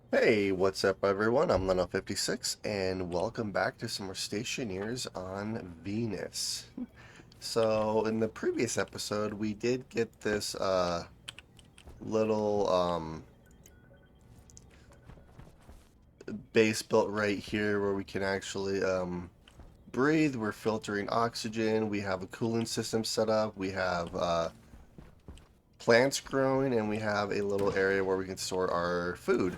Hey, what's up everyone? I'm Leno56 and welcome back to some more Stationeers on Venus. So in the previous episode we did get this little base built right here where we can actually breathe. We're filtering oxygen, we have a cooling system set up, we have plants growing, and we have a little area where we can store our food.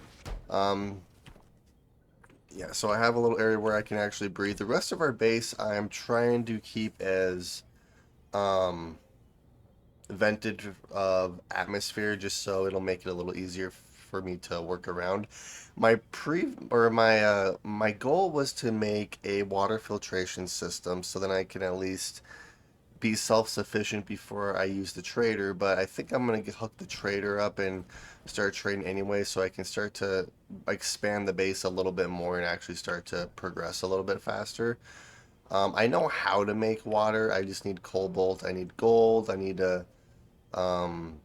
Um, Yeah, so I have a little area where I can actually breathe. The rest of our base, I'm trying to keep as um, vented of atmosphere, just so it'll make it a little easier for me to work around. My goal was to make a water filtration system, so then I can at least be self-sufficient before I use the trader, but I think I'm gonna hook the trader up and start trading anyway, so I can start to expand the base a little bit more and actually start to progress a little bit faster. I know how to make water. I just need cobalt. I need gold. I need to um,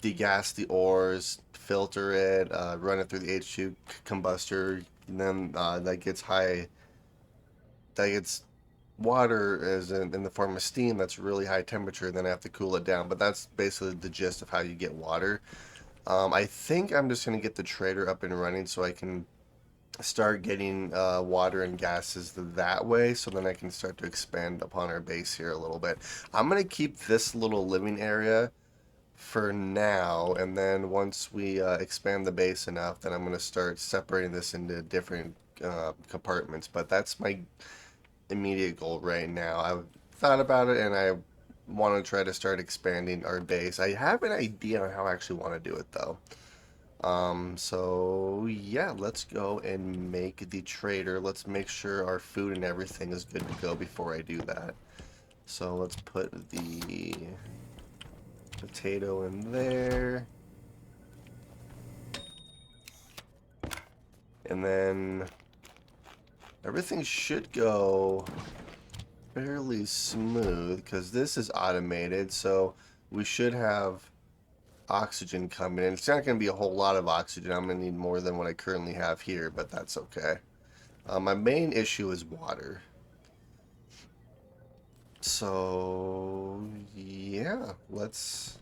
degas the ores, filter it, run it through the H2 combustor, and then that gets water is in the form of steam that's really high temperature, then I have to cool it down. But that's basically the gist of how you get water. I think I'm just going to get the trader up and running so I can start getting water and gases that way, so then I can start to expand upon our base here a little bit. I'm going to keep this little living area for now, and then once we expand the base enough, then I'm going to start separating this into different compartments. But that's my immediate goal right now. I've thought about it and I want to try to start expanding our base. I have an idea on how I actually want to do it though. So yeah, let's go and make the trader. Let's make sure our food and everything is good to go before I do that. So let's put the potato in there. And then everything should go fairly smooth because this is automated. So we should have oxygen coming in. It's not going to be a whole lot of oxygen. I'm going to need more than what I currently have here, but that's okay. My main issue is water. So, yeah, let's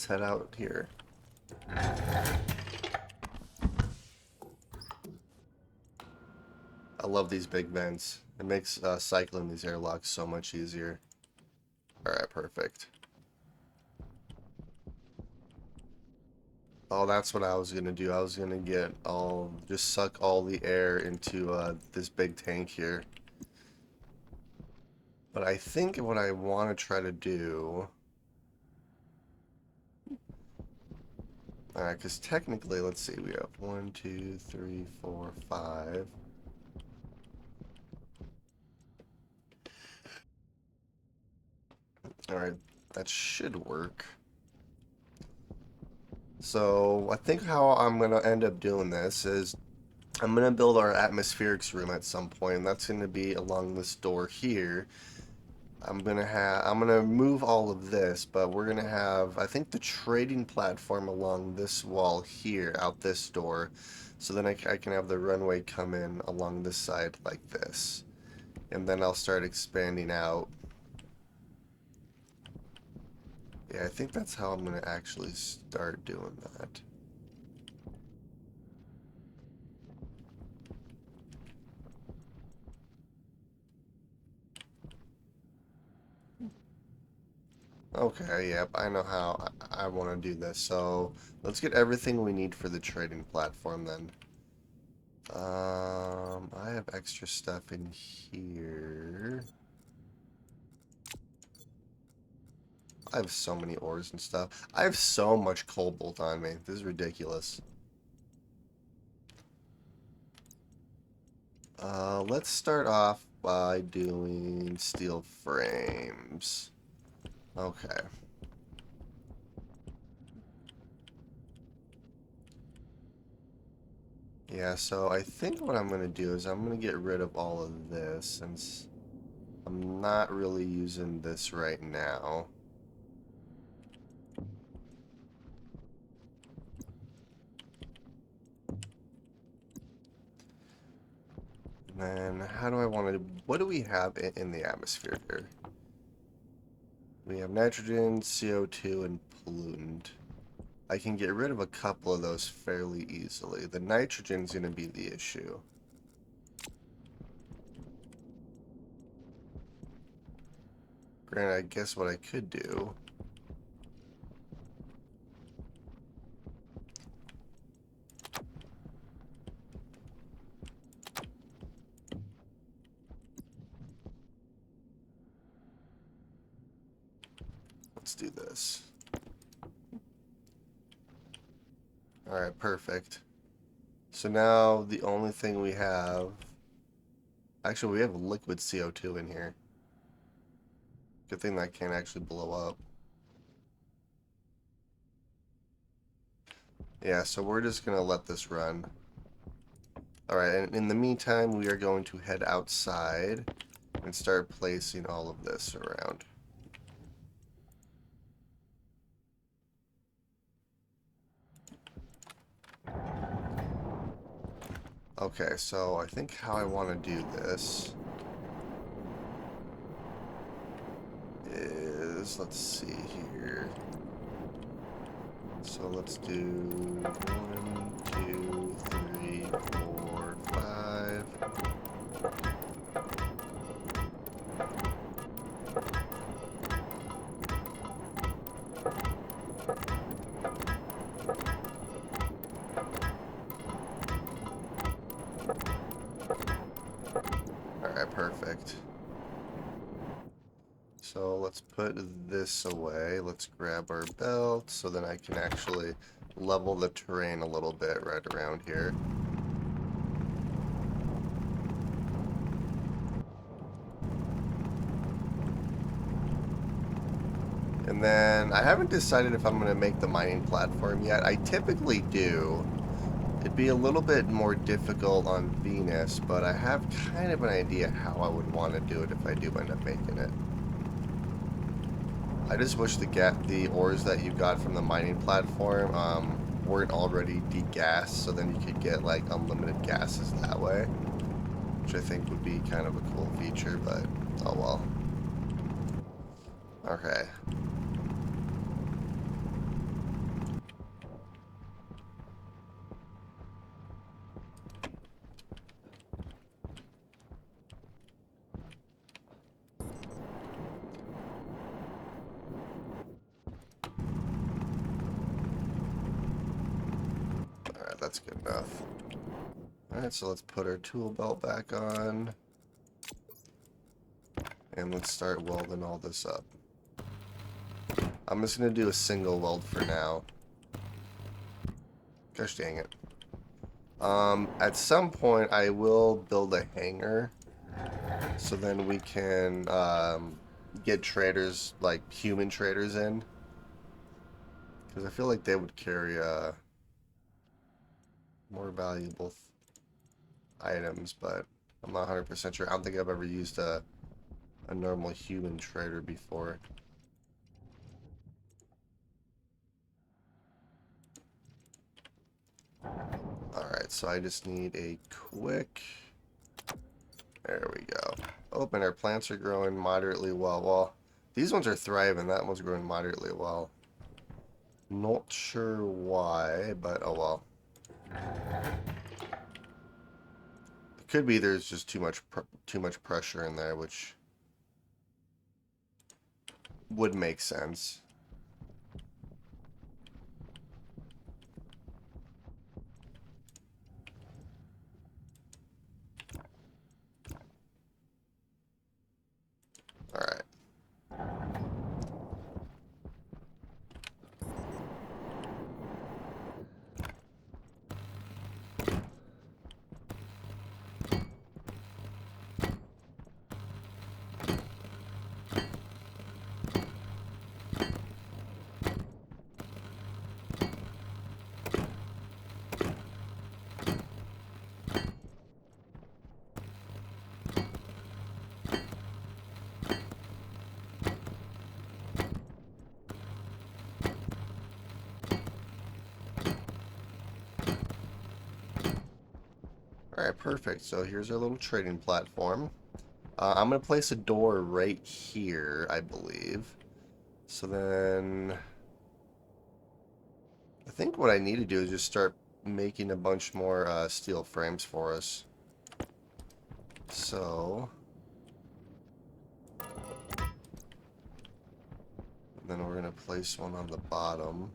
head out here. I love these big vents. It makes cycling these airlocks so much easier. Alright, perfect. Oh, that's what I was gonna do. I was gonna just suck all the air into this big tank here. But I think what I want to try to do. Alright, because technically, let's see, we have 1, 2, 3, 4, 5. Alright, that should work. So, I think how I'm going to end up doing this is I'm going to build our atmospherics room at some point, and that's going to be along this door here. I'm gonna move all of this, but we're gonna have, I think, the trading platform along this wall here, out this door, so then I can have the runway come in along this side like this, and then I'll start expanding out. Yeah, I think that's how I'm gonna actually start doing that. Okay, yep, I know how I want to do this. So let's get everything we need for the trading platform then. I have extra stuff in here. I have so many ores and stuff. I have so much cobalt on me. This is ridiculous. Let's start off by doing steel frames. Okay. Yeah, so I think what I'm going to do is I'm going to get rid of all of this since I'm not really using this right now. then how do I want to... What do we have in the atmosphere here? We have nitrogen, CO2, and pollutant. I can get rid of a couple of those fairly easily. The nitrogen's going to be the issue. Granted, I guess what I could do... Let's do this. Alright, perfect. So now the only thing we have... Actually, we have liquid CO2 in here. Good thing that can't actually blow up. Yeah, so we're just going to let this run. Alright, and in the meantime, we are going to head outside and start placing all of this around. Okay, so I think how I want to do this is, let's see here. So let's do 1, 2, 3, 4, 5. Alright, perfect. So let's put this away. Let's grab our belt so then I can actually level the terrain a little bit right around here. And then I haven't decided if I'm going to make the mining platform yet. I typically do. It'd be a little bit more difficult on Venus, but I have kind of an idea how I would want to do it if I do end up making it. I just wish the ores that you got from the mining platform weren't already degassed, so then you could get like unlimited gases that way, which I think would be kind of a cool feature, but oh well. Okay. Alright, that's good enough. Alright, so let's put our tool belt back on. And let's start welding all this up. I'm just going to do a single weld for now. Gosh dang it. At some point, I will build a hangar. So then we can get traders, like human traders in. Because I feel like they would carry more valuable items, but I'm not 100% sure. I don't think I've ever used a normal human trader before. Alright, so I just need a quick... There we go. Oh, and our plants are growing moderately well. Well, these ones are thriving. That one's growing moderately well. Not sure why, but oh well. It could be there's just too much pressure in there, which would make sense. Alright. Alright, perfect. So here's our little trading platform. I'm going to place a door right here, I believe. So then I think what I need to do is just start making a bunch more steel frames for us. So then we're going to place one on the bottom.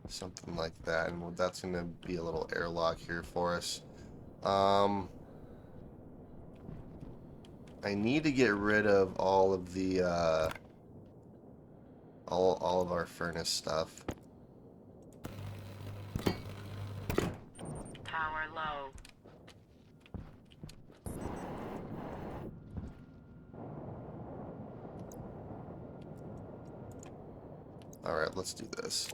Something like that. And that's going to be a little airlock here for us. I need to get rid of all of the all of our furnace stuff. Power low. Alright, let's do this.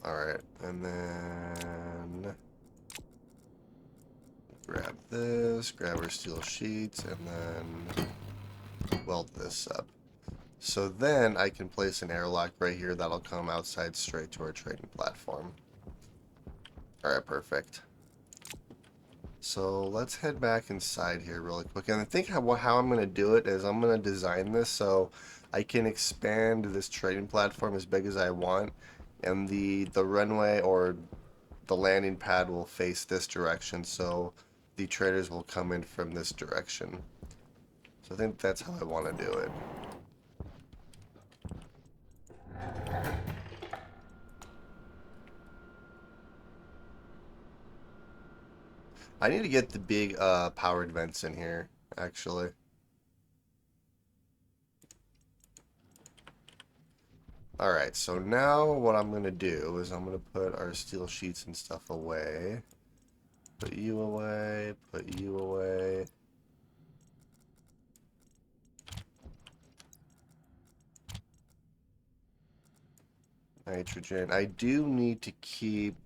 Alright, and then grab this, grab our steel sheets, and then weld this up. So then I can place an airlock right here that'll come outside straight to our trading platform. Alright, perfect. So let's head back inside here really quick. And I think how I'm going to do it is I'm going to design this so I can expand this trading platform as big as I want. And the runway or the landing pad will face this direction, so the traders will come in from this direction. So I think that's how I want to do it. I need to get the big powered vents in here, actually. Alright, so now what I'm going to do is I'm going to put our steel sheets and stuff away. Put you away, put you away. Nitrogen. I do need to keep...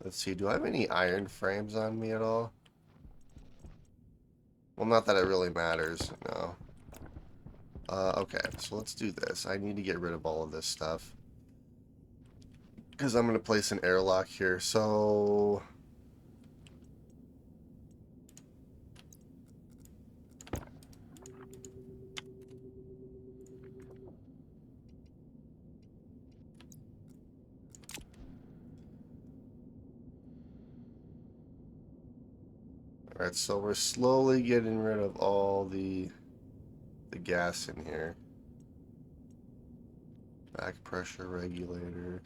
Let's see, do I have any iron frames on me at all? Well, not that it really matters, no. Okay, so let's do this. I need to get rid of all of this stuff. Because I'm going to place an airlock here, so... Alright, so we're slowly getting rid of all the gas in here. Back pressure regulator.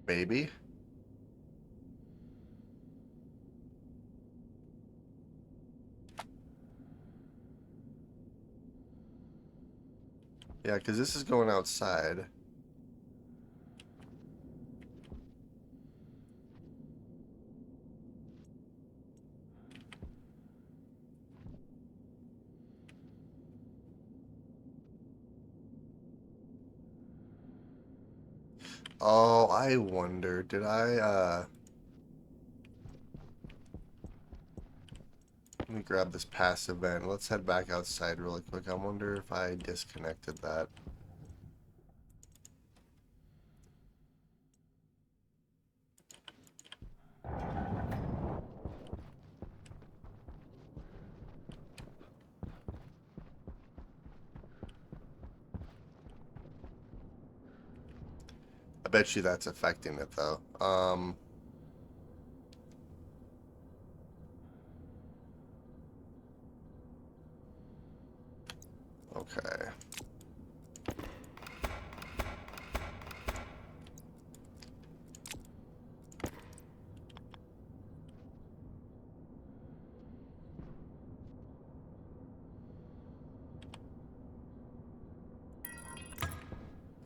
Maybe. Yeah, because this is going outside. Oh, I wonder, did I, let me grab this passive vent. Let's head back outside really quick. I wonder if I disconnected that. I bet you that's affecting it, though. Okay.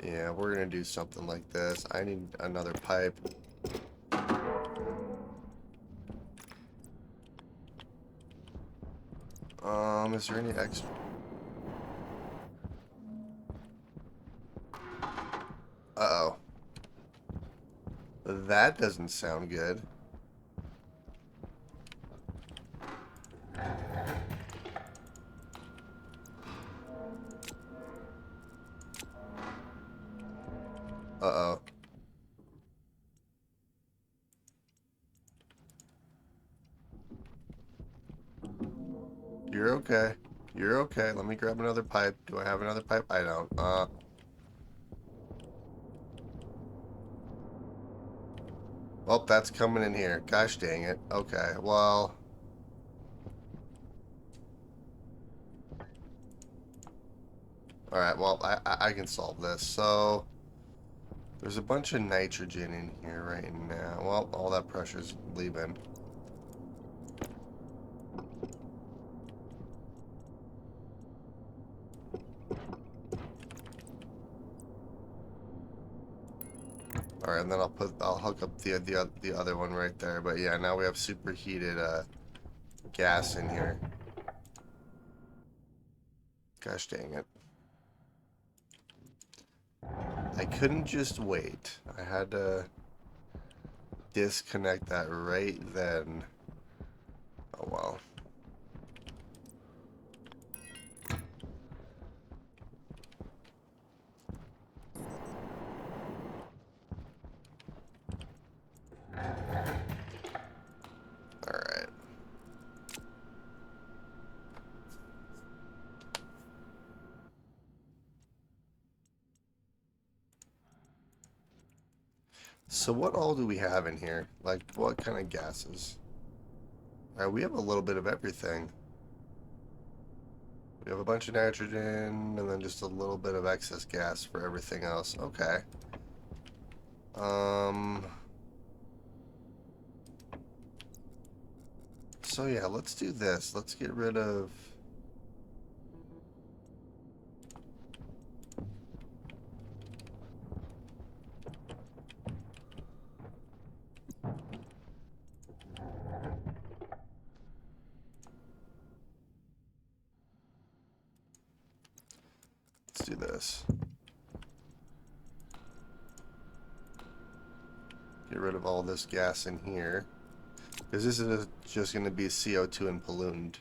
Yeah, we're gonna do something like this. I need another pipe. Is there any extra? Uh-oh. That doesn't sound good. Uh-oh. You're okay. You're okay. Let me grab another pipe. Do I have another pipe? I don't. Well, that's coming in here. Gosh dang it. Okay, well... Alright, well, I can solve this. So, there's a bunch of nitrogen in here right now. Well, all that pressure's leaving. Alright, and then I'll hook up the other one right there. But yeah, now we have superheated gas in here. Gosh dang it. I couldn't just wait. I had to disconnect that right then. Oh well. Alright. So what all do we have in here? Like, what kind of gases? Alright, we have a little bit of everything. We have a bunch of nitrogen, and then just a little bit of excess gas for everything else. Okay. So yeah, let's do this. Let's get rid of... Let's do this. Get rid of all this gas in here. Because this is just going to be CO2 and pollutant.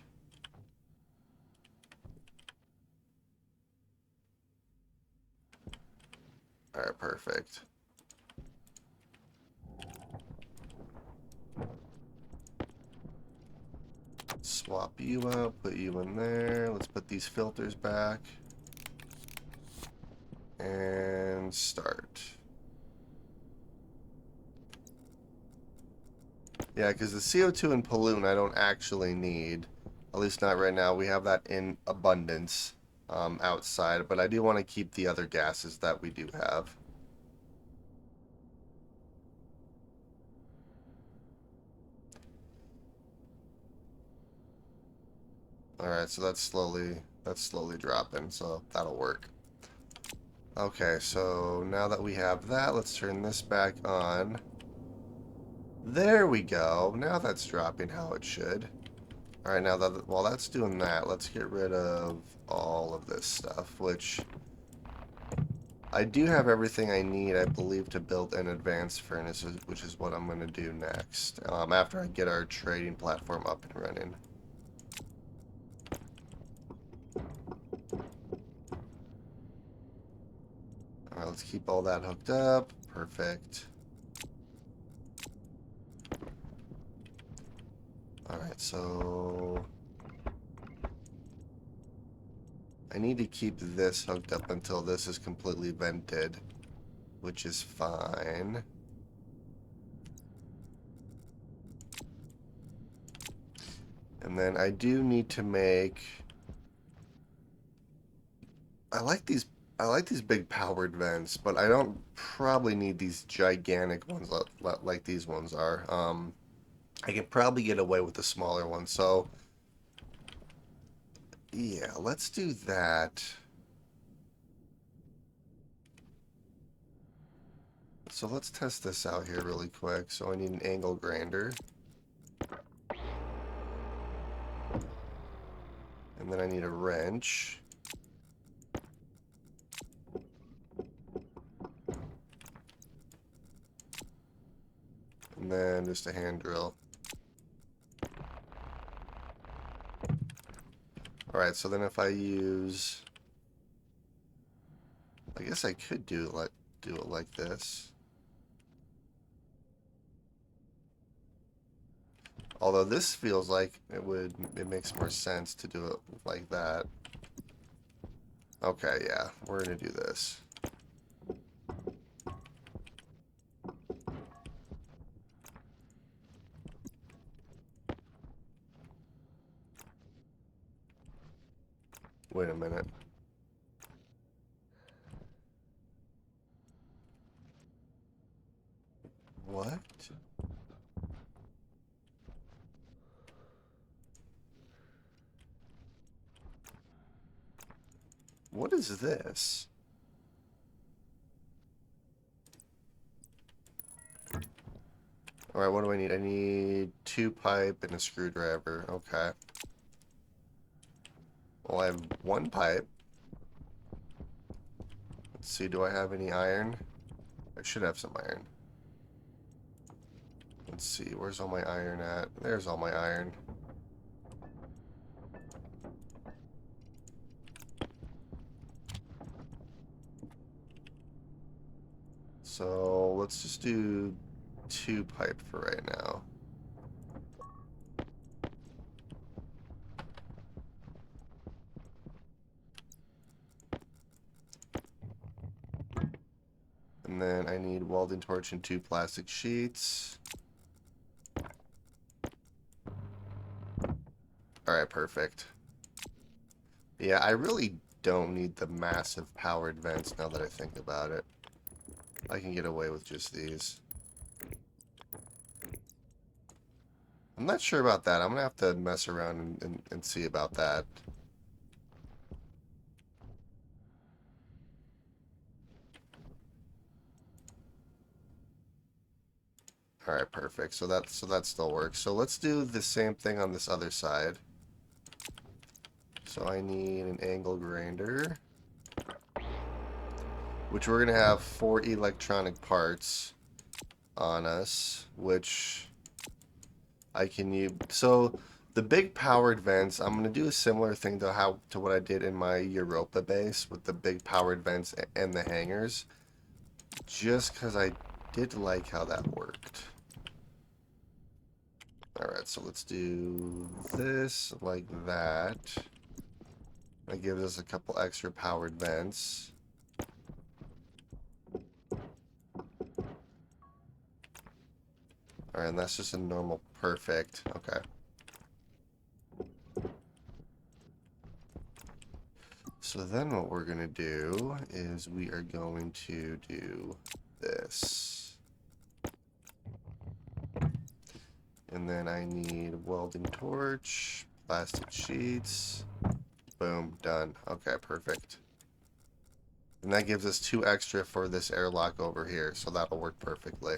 Alright, perfect. Swap you out, put you in there. Let's put these filters back. And start. Yeah, because the CO2 and pollutant I don't actually need. At least not right now. We have that in abundance outside. But I do want to keep the other gases that we do have. Alright, so that's slowly dropping, so that'll work. Okay, so now that we have that, let's turn this back on. There we go. Now that's dropping how it should. Alright, now that while that's doing that, let's get rid of all of this stuff, which I do have everything I need, I believe, to build an advanced furnace, which is what I'm going to do next, after I get our trading platform up and running. Alright, let's keep all that hooked up. Perfect. Alright, so I need to keep this hooked up until this is completely vented, which is fine. And then I do need to make... I like these big powered vents, but I don't probably need these gigantic ones like these ones are. I can probably get away with the smaller ones, so yeah, let's do that. So let's test this out here really quick. So I need an angle grinder. And then I need a wrench. And then just a hand drill. Alright, so then if I use... I guess I could do it like this. Although this feels like it makes more sense to do it like that. Okay, yeah, we're gonna do this. Wait a minute. What? What is this? Alright, what do I need? I need 2 pipe and a screwdriver. Okay. Well, I have 1 pipe. Let's see, do I have any iron? I should have some iron. Let's see, where's all my iron at? There's all my iron. So let's just do 2 pipe for right now. And then I need welding torch and 2 plastic sheets. Alright, perfect. Yeah, I really don't need the massive powered vents now that I think about it. I can get away with just these. I'm not sure about that. I'm going to have to mess around and see about that. Alright, perfect. So that still works. So let's do the same thing on this other side. So I need an angle grinder, which we're going to have 4 electronic parts on us, which I can use. So the big powered vents, I'm going to do a similar thing to what I did in my Europa base with the big powered vents and the hangers, just because I did like how that worked. Alright, so let's do this like that. That gives us a couple extra powered vents. Alright, and that's just a normal perfect. Okay. So then what we're going to do is we are going to do this. And then I need welding torch, plastic sheets. Boom, done. Okay, perfect. And that gives us 2 extra for this airlock over here, so that'll work perfectly.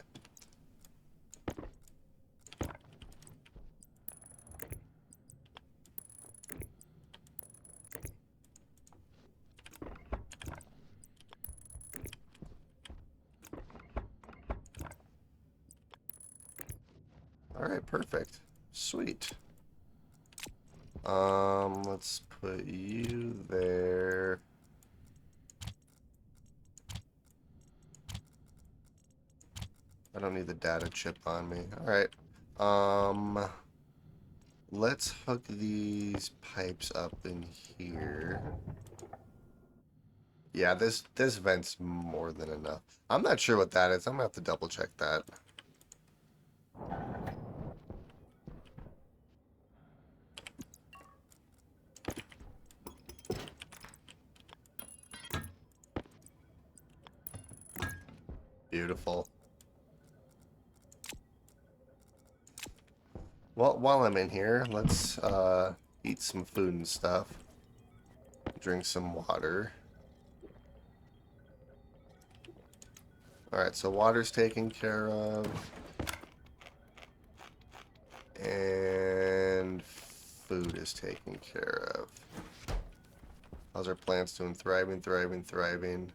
Alright, perfect. Sweet. Let's put you there. I don't need the data chip on me. Alright. Let's hook these pipes up in here. Yeah, this vent's more than enough. I'm not sure what that is. I'm gonna have to double check that. Beautiful. Well, while I'm in here, let's eat some food and stuff. Drink some water. Alright, so water's taken care of. And food is taken care of. How's our plants doing? Thriving, thriving, thriving.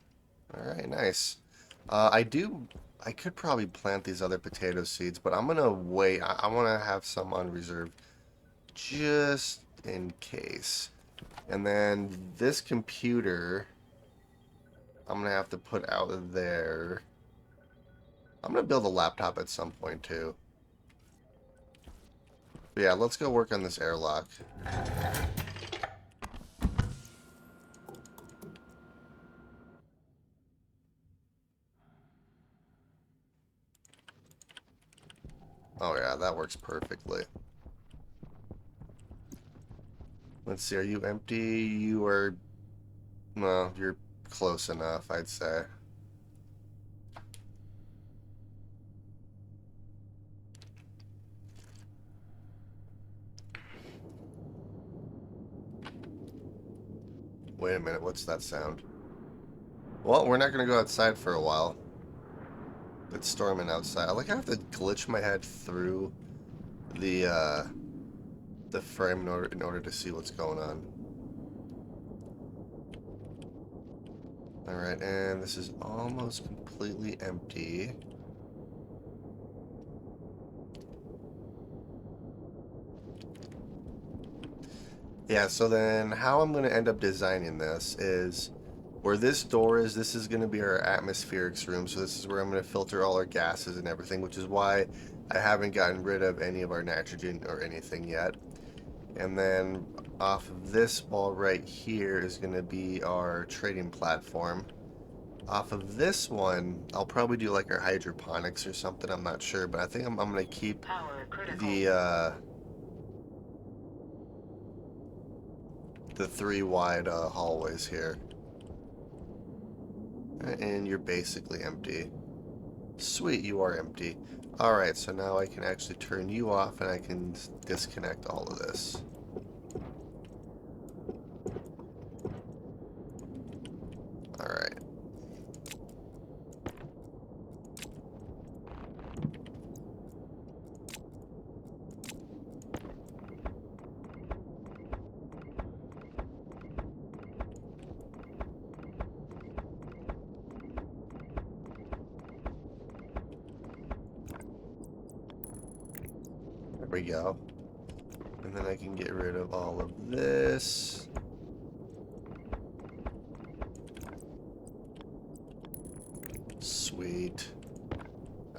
Alright, nice. I could probably plant these other potato seeds, but I'm gonna wait. I want to have some on reserve just in case. And then this computer, I'm gonna have to put out there. I'm gonna build a laptop at some point too. But yeah, let's go work on this airlock. Oh yeah, that works perfectly. Let's see, are you empty? You are... Well, you're close enough, I'd say. Wait a minute, what's that sound? Well, we're not going to go outside for a while. It's storming outside. I have to glitch my head through the frame in order to see what's going on. Alright, and this is almost completely empty. Yeah, so then how I'm going to end up designing this is where this door is, this is going to be our atmospherics room. So this is where I'm going to filter all our gases and everything, which is why I haven't gotten rid of any of our nitrogen or anything yet. And then off of this wall right here is going to be our trading platform. Off of this one, I'll probably do like our hydroponics or something, I'm not sure, but I think I'm going to keep the three wide hallways here. And you're basically empty. Sweet, you are empty. Alright, so now I can actually turn you off and I can disconnect all of this. Alright. There we go. And then I can get rid of all of this. Sweet.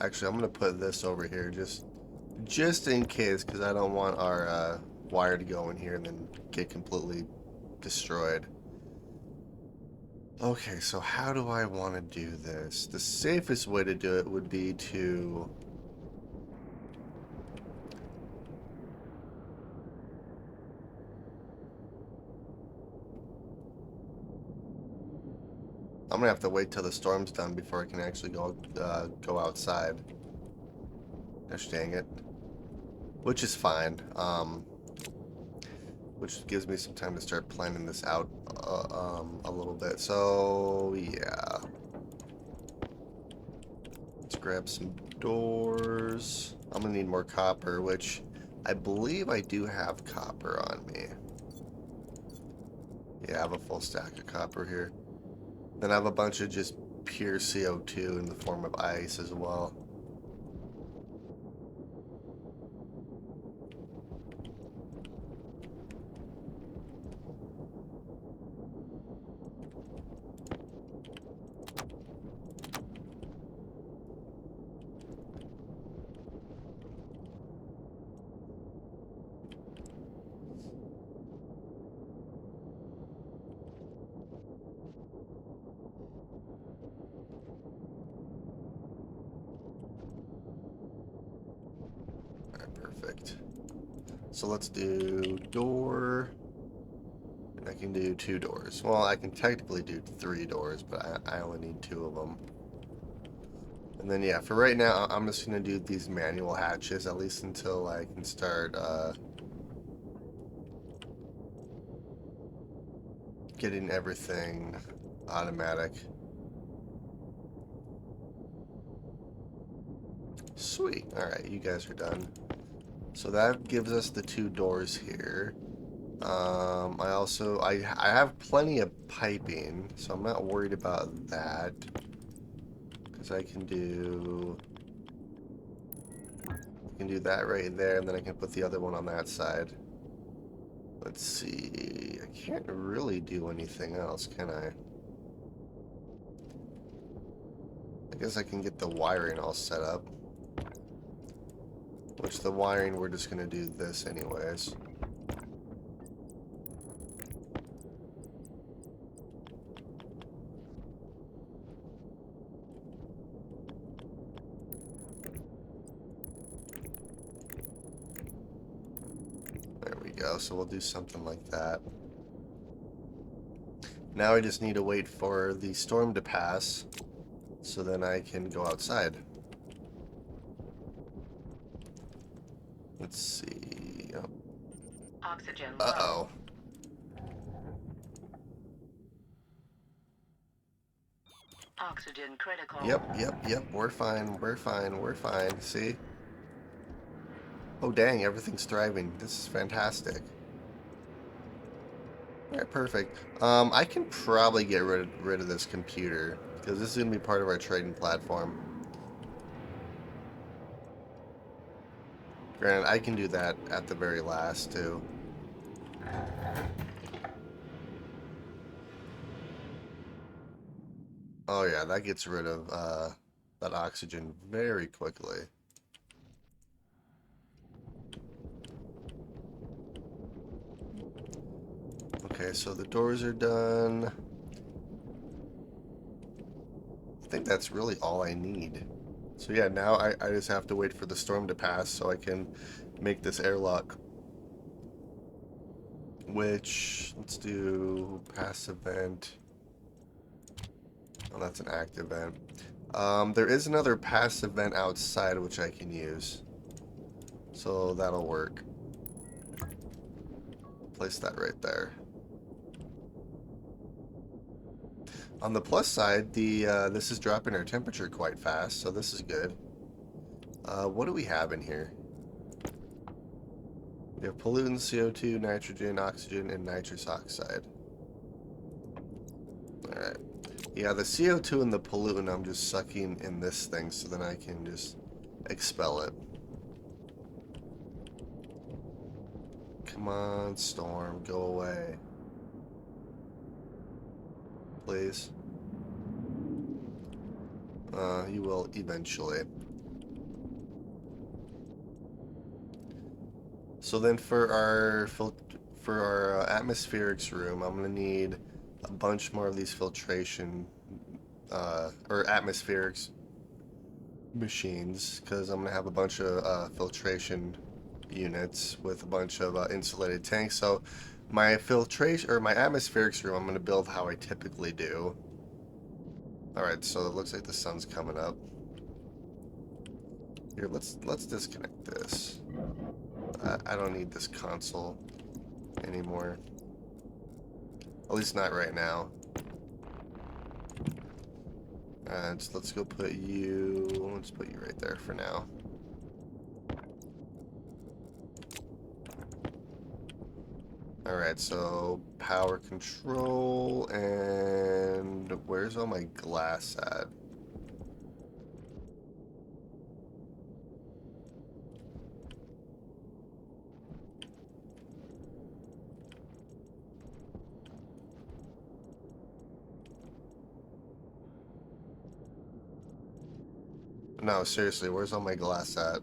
Actually, I'm going to put this over here just in case, because I don't want our wire to go in here and then get completely destroyed. Okay, so how do I want to do this? The safest way to do it would be to... I'm gonna have to wait till the storm's done before I can actually go outside. Gosh dang it. Which is fine. Which gives me some time to start planning this out a little bit. So yeah, let's grab some doors. I'm gonna need more copper, which I believe I do have copper on me. Yeah, I have a full stack of copper here. Then I have a bunch of just pure CO2 in the form of ice as well. Perfect. So let's do door. And I can do 2 doors. Well, I can technically do 3 doors, but I only need 2 of them. And then, yeah, for right now, I'm just going to do these manual hatches, at least until I can start getting everything automatic. Sweet. Alright, you guys are done. So that gives us the 2 doors here. I have plenty of piping, so I'm not worried about that. Because I can do that right there, and then I can put the other one on that side. Let's see. I can't really do anything else, can I? I guess I can get the wiring all set up. Which the wiring, we're just going to do this anyways. There we go. So we'll do something like that. Now I just need to wait for the storm to pass, so then I can go outside. Let's see. Oh. Oxygen Uh-oh. low. Oxygen critical. Yep. We're fine. We're fine. We're fine. See? Oh, dang. Everything's thriving. This is fantastic. Alright, perfect. I can probably get rid of this computer, because this is going to be part of our trading platform. Granted, I can do that at the very last, too. Oh yeah, that gets rid of that oxygen very quickly. Okay, so the doors are done. I think that's really all I need. So yeah, now I just have to wait for the storm to pass so I can make this airlock. Which, let's do passive vent. Oh, that's an active vent. There is another passive vent outside which I can use. So that'll work. Place that right there. On the plus side, this is dropping our temperature quite fast, so this is good. What do we have in here? We have pollutants, CO2, nitrogen, oxygen, and nitrous oxide. Alright. Yeah, the CO2 and the pollutant I'm just sucking in this thing so then I can just expel it. Come on, storm, go away. Please. You will eventually. So then for our atmospherics room, I'm gonna need a bunch more of these filtration or atmospherics machines because I'm gonna have a bunch of filtration units with a bunch of insulated tanks. So my filtration or my atmospherics room, I'm gonna build how I typically do. All right, so it looks like the sun's coming up. Here, let's disconnect this. I don't need this console anymore. At least not right now. And let's go put you. Let's put you right there for now. Alright, so power control, and where's all my glass at? No, seriously, where's all my glass at?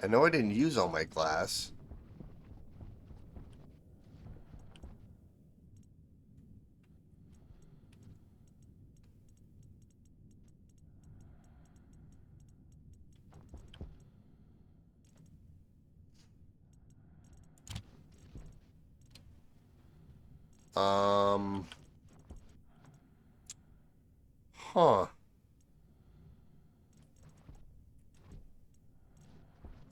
I know I didn't use all my glass. Um, huh.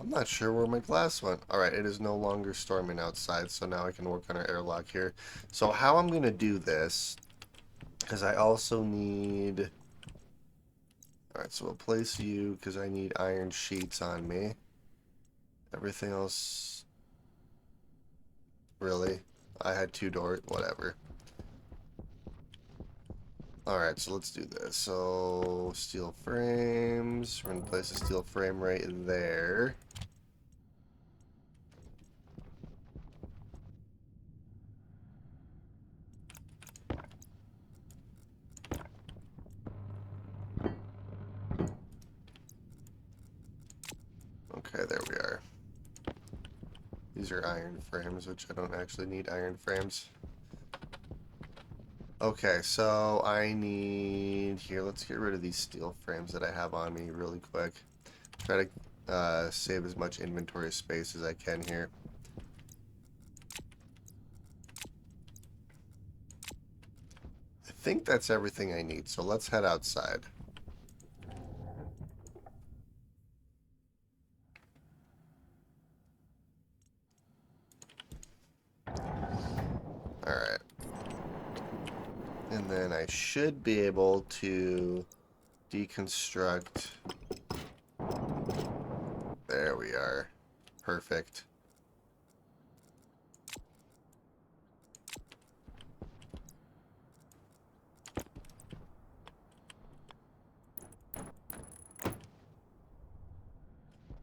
I'm not sure where my glass went. Alright, it is no longer storming outside, so now I can work on our airlock here. So how I'm going to do this, because I also need Alright, so we'll place you because I need iron sheets on me. Everything else... Really? I had 2 doors? Whatever. Alright, so let's do this. So, steel frames. We're going to place a steel frame right there. Okay, there we are. These are iron frames, which I don't actually need iron frames. Okay, so I need... Here, let's get rid of these steel frames that I have on me really quick. Try to save as much inventory space as I can here. I think that's everything I need, so let's head outside. Alright. And then I should be able to deconstruct. There we are. Perfect.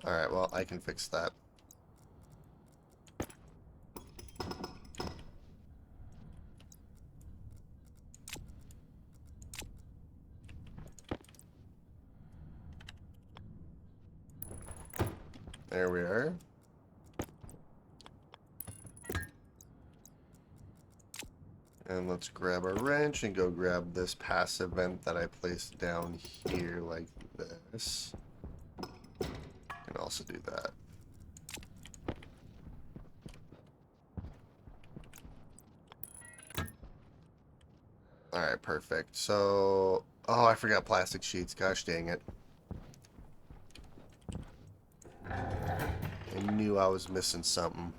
Alright, well, I can fix that. There we are. And let's grab our wrench and go grab this passive vent that I placed down here like this. Can also do that. Alright, perfect. So, oh, I forgot plastic sheets. Gosh dang it. I knew I was missing something.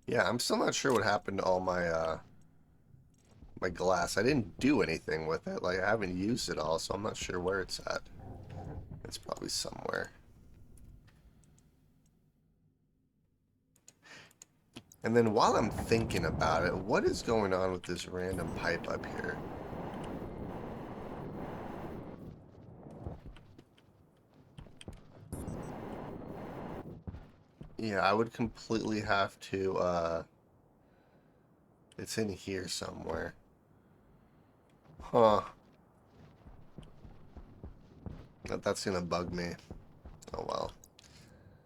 Yeah, I'm still not sure what happened to all my glass. I didn't do anything with it. Like, I haven't used it all, so I'm not sure where it's at. It's probably somewhere. And then while I'm thinking about it, what is going on with this random pipe up here? Yeah, I would completely have to, it's in here somewhere. Huh. That's gonna bug me. Oh well.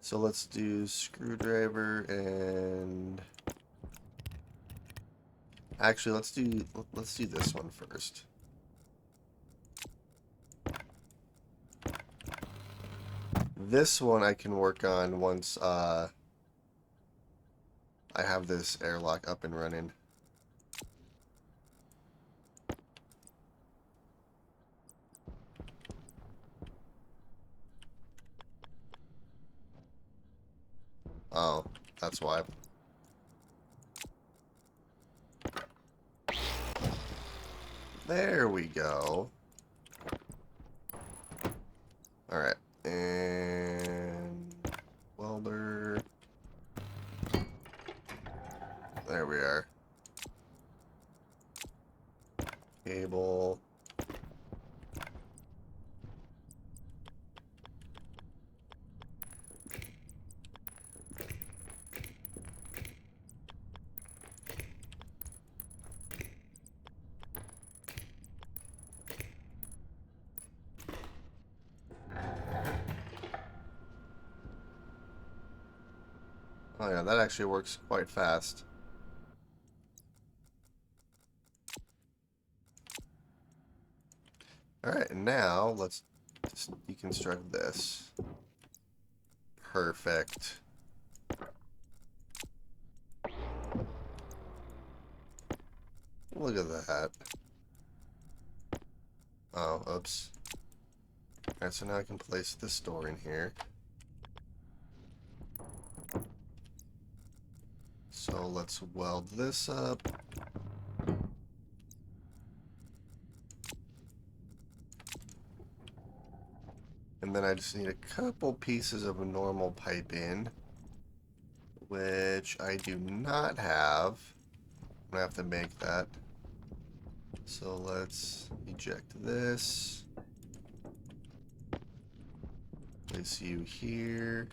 So let's do screwdriver and... Actually, let's do this one first. This one I can work on once I have this airlock up and running. Oh, that's why. There we go. Alright. And welder. There we are. Cable. Oh yeah, that actually works quite fast. Alright, and now let's just deconstruct this. Perfect. Look at that. Oh, oops. Alright, so now I can place this door in here. So let's weld this up. And then I just need a couple pieces of normal pipe in, which I do not have. I'm gonna have to make that. So let's eject this. Place you here.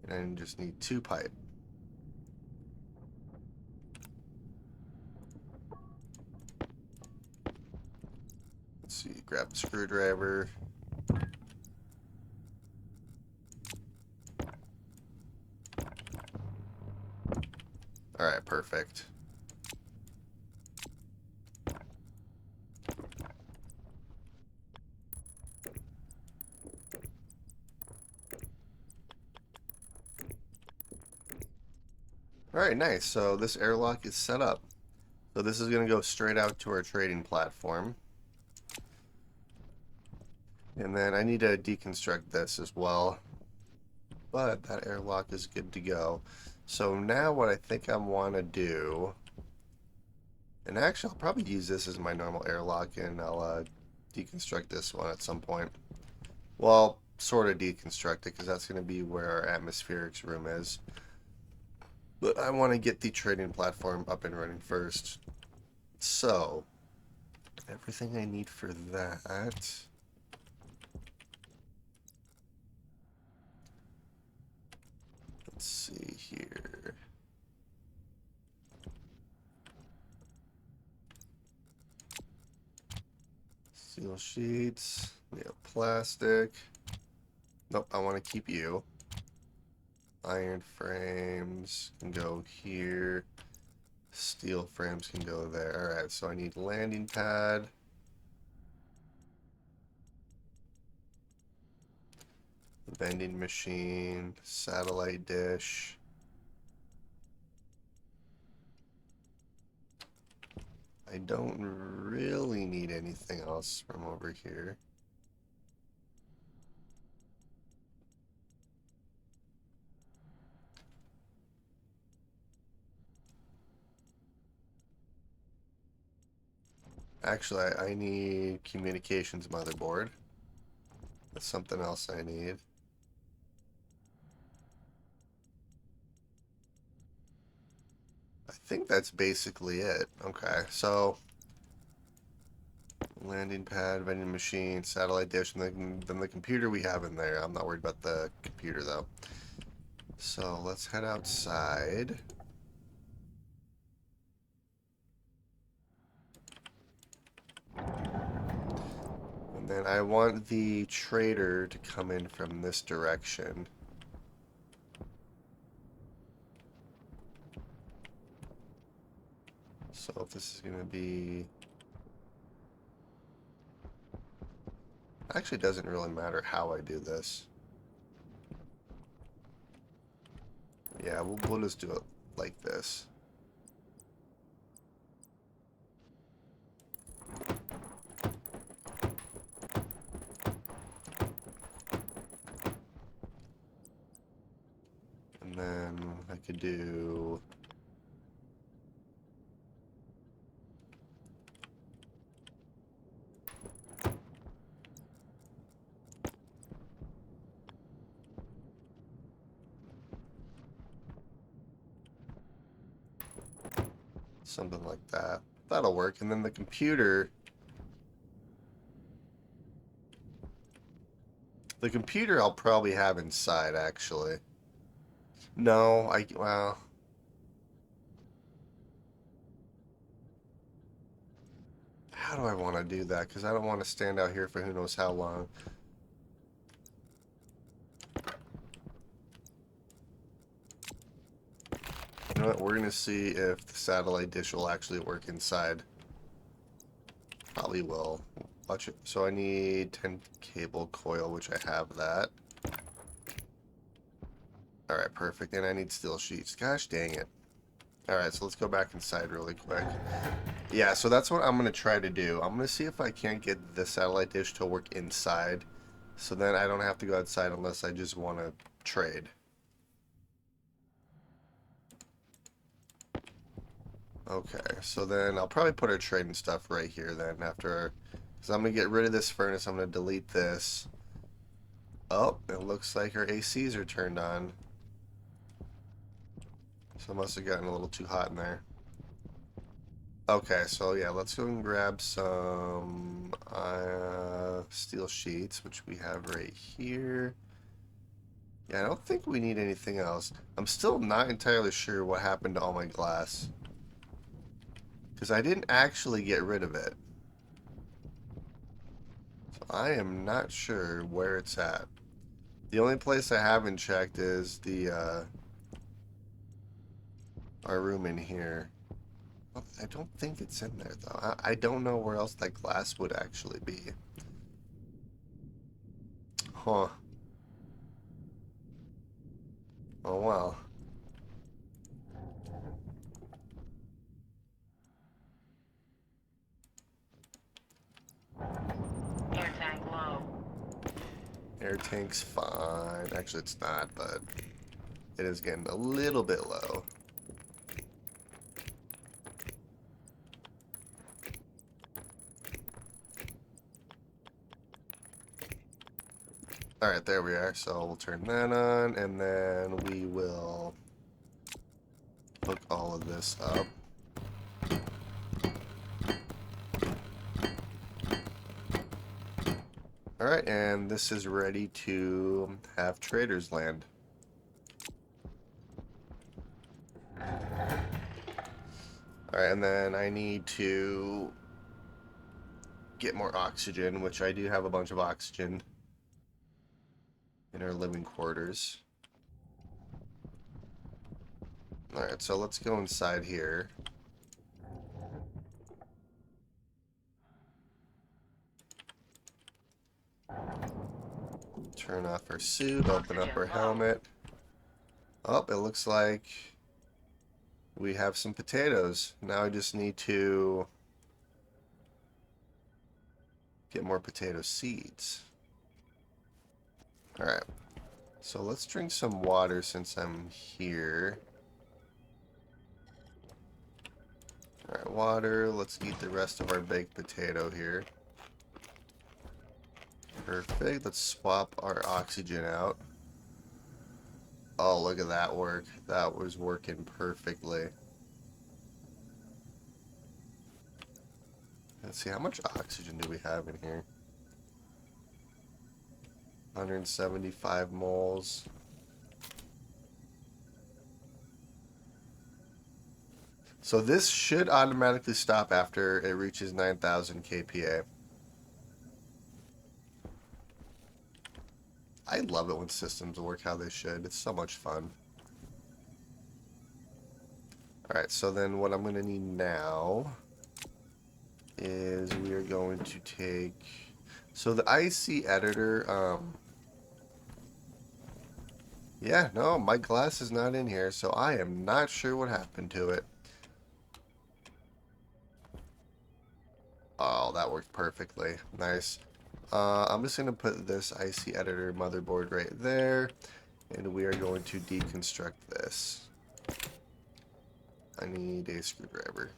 And I just need 2 pipe. Let's see, grab the screwdriver. Alright, perfect. Alright, nice. So this airlock is set up. So this is going to go straight out to our trading platform. And then I need to deconstruct this as well. But that airlock is good to go. So now what I think I want to do... And actually, I'll probably use this as my normal airlock, and I'll deconstruct this one at some point. Well, sort of deconstruct it, because that's going to be where our atmospherics room is. But I want to get the trading platform up and running first. So, everything I need for that... Let's see here. Steel sheets. We have plastic. Nope, I want to keep you. Iron frames can go here. Steel frames can go there. Alright, so I need landing pad. Vending machine. Satellite dish. I don't really need anything else from over here. Actually, I need communications motherboard. That's something else I need. I think that's basically it. Okay, so landing pad, vending machine, satellite dish, and then the computer we have in there. I'm not worried about the computer though. So let's head outside. And then I want the trader to come in from this direction. So if this is going to be... Actually, it doesn't really matter how I do this. Yeah, we'll just do it like this. And then I could do... something like that. That'll work. And then the computer... The computer I'll probably have inside, actually. No, well... How do I want to do that? Because I don't want to stand out here for who knows how long. You know what? We're going to see if the satellite dish will actually work inside. Probably will. Watch it. So I need 10 cable coil, which I have that. Alright, perfect. And I need steel sheets. Gosh dang it. Alright, so let's go back inside really quick. Yeah, so that's what I'm going to try to do. I'm going to see if I can't get the satellite dish to work inside. So then I don't have to go outside unless I just want to trade. Okay, so then I'll probably put our trading stuff right here then after... Because I'm going to get rid of this furnace. I'm going to delete this. Oh, it looks like our ACs are turned on. So it must have gotten a little too hot in there. Okay, so yeah, let's go and grab some steel sheets, which we have right here. Yeah, I don't think we need anything else. I'm still not entirely sure what happened to all my glass. Because I didn't actually get rid of it. So I am not sure where it's at. The only place I haven't checked is the our room in here. Well, I don't think it's in there though. I don't know where else that glass would actually be. Huh. Oh well. Air tank low. Air tank's fine. Actually, it's not, but it is getting a little bit low. Alright, there we are. So we'll turn that on, and then we will hook all of this up. Alright, and this is ready to have traders land. Alright, and then I need to get more oxygen, which I do have a bunch of oxygen in our living quarters. Alright, so let's go inside here. Turn off our suit, open up our helmet. Oh, it looks like we have some potatoes. Now I just need to get more potato seeds. Alright, so let's drink some water since I'm here. Alright, water. Let's eat the rest of our baked potato here. Perfect. Let's swap our oxygen out. Oh, look at that work. That was working perfectly. Let's see, how much oxygen do we have in here? 175 moles. So this should automatically stop after it reaches 9,000 kPa. I love it when systems work how they should. It's so much fun. Alright, so then what I'm going to need now is we are going to take... So the IC editor, yeah, no, my glass is not in here, so I am not sure what happened to it. Oh, that worked perfectly. Nice. I'm just going to put this IC editor motherboard right there, and we are going to deconstruct this. I need a screwdriver.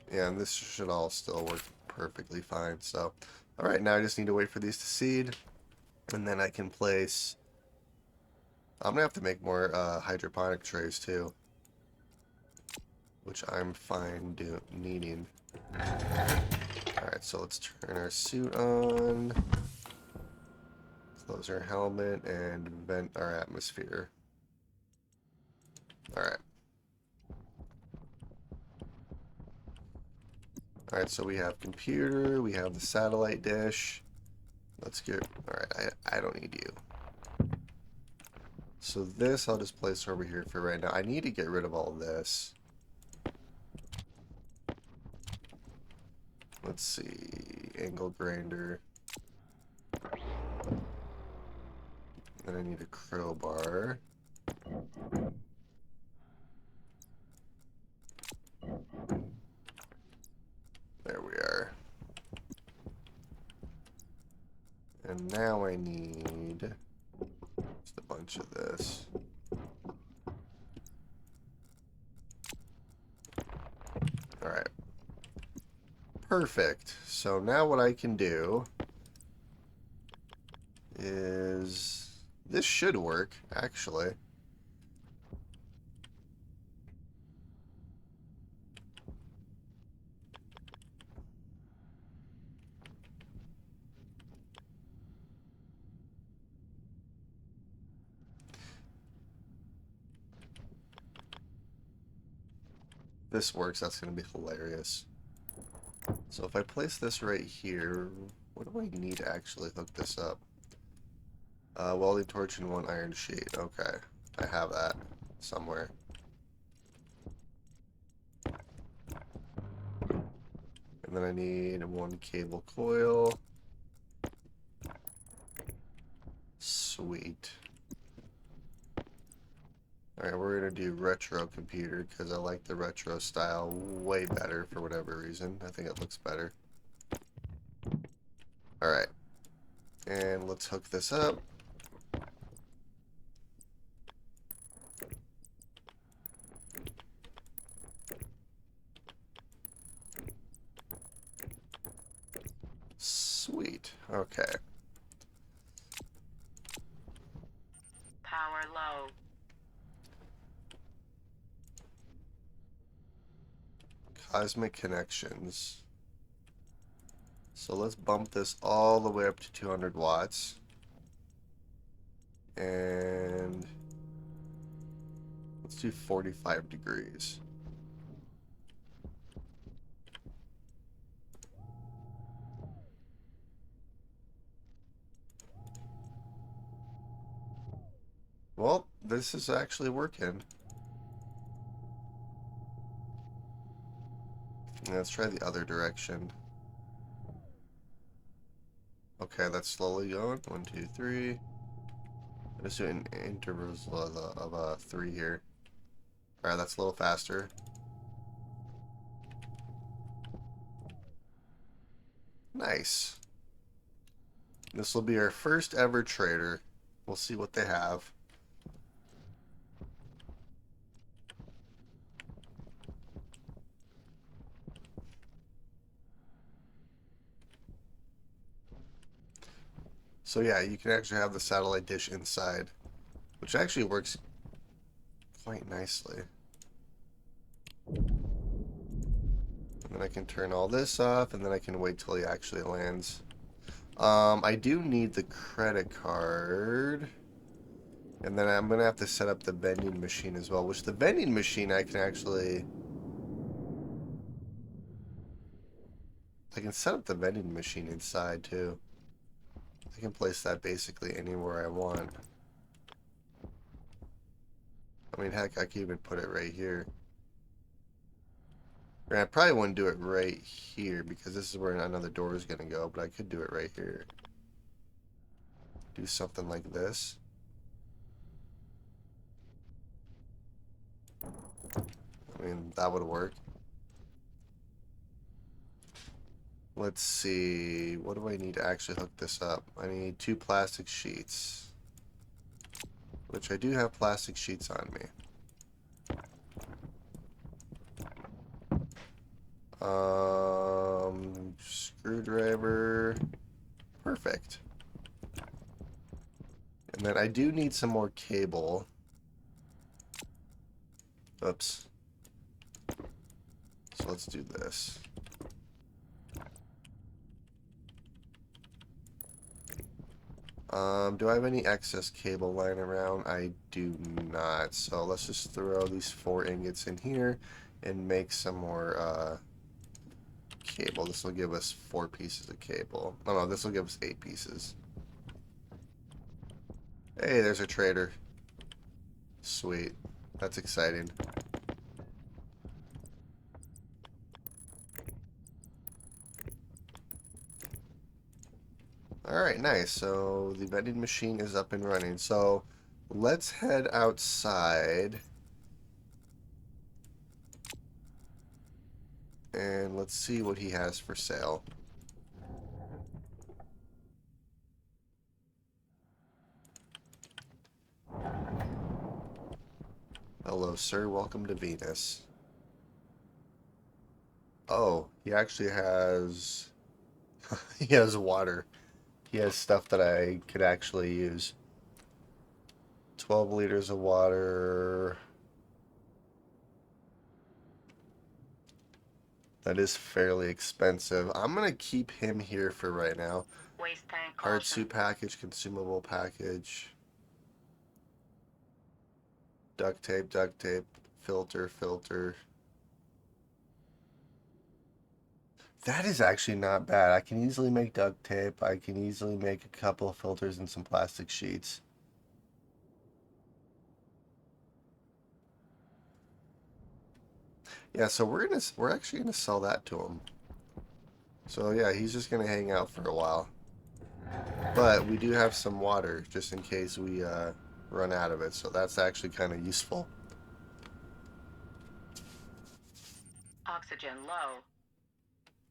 Yeah, and this should all still work perfectly fine. So, alright, now I just need to wait for these to seed, and then I can place... I'm going to have to make more hydroponic trays too, which I'm fine needing. Alright, so let's turn our suit on, close our helmet, and vent our atmosphere. Alright. Alright, so we have computer, we have the satellite dish. Let's get... Alright, I don't need you. So this I'll just place over here for right now. I need to get rid of all this. Let's see. Angle grinder. Then I need a crowbar. There we are. And now I need just a bunch of this. Alright. Perfect. So now what I can do is... This should work, actually. This works, that's going to be hilarious. So if I place this right here, what do I need to actually hook this up? Welding torch and 1 iron sheet. Okay, I have that somewhere. And then I need 1 cable coil. Sweet. Alright, we're going to do retro computer because I like the retro style way better for whatever reason. I think it looks better. Alright. And let's hook this up. Sweet. Okay. Power low. Cosmic connections. So let's bump this all the way up to 200 watts. And let's do 45 degrees. Well, this is actually working. Let's try the other direction. Okay, that's slowly going. 1, 2, 3. Let's do it in intervals of 3 here. Alright, that's a little faster. Nice. This will be our first ever trader. We'll see what they have. So yeah, you can actually have the satellite dish inside, which actually works quite nicely. And then I can turn all this off, and then I can wait till he actually lands. I do need the credit card. And then I'm going to have to set up the vending machine as well, which the vending machine I can actually... I can set up the vending machine inside too. I can place that basically anywhere I want. I mean, heck, I could even put it right here. And I probably wouldn't do it right here because this is where another door is going to go, but I could do it right here. Do something like this. I mean, that would work. Let's see. What do I need to actually hook this up? I need 2 plastic sheets. Which I do have plastic sheets on me. Screwdriver. Perfect. And then I do need some more cable. Oops. So let's do this. Do I have any excess cable lying around? I do not. So let's just throw these 4 ingots in here and make some more cable. This will give us 4 pieces of cable. Oh no, this will give us 8 pieces. Hey, there's a trader. Sweet. That's exciting. Alright, nice. So the vending machine is up and running. So let's head outside and let's see what he has for sale. Hello, sir. Welcome to Venus. Oh, he actually has he has water. He has stuff that I could actually use. 12 liters of water. That is fairly expensive. I'm gonna keep him here for right now. Waste tank Hard caution. suit package, consumable package. Duct tape, filter, filter. That is actually not bad. I can easily make duct tape. I can easily make a couple of filters and some plastic sheets. Yeah, so we're actually gonna sell that to him. So yeah, he's just gonna hang out for a while. But we do have some water just in case we run out of it. So that's actually kind of useful. Oxygen low.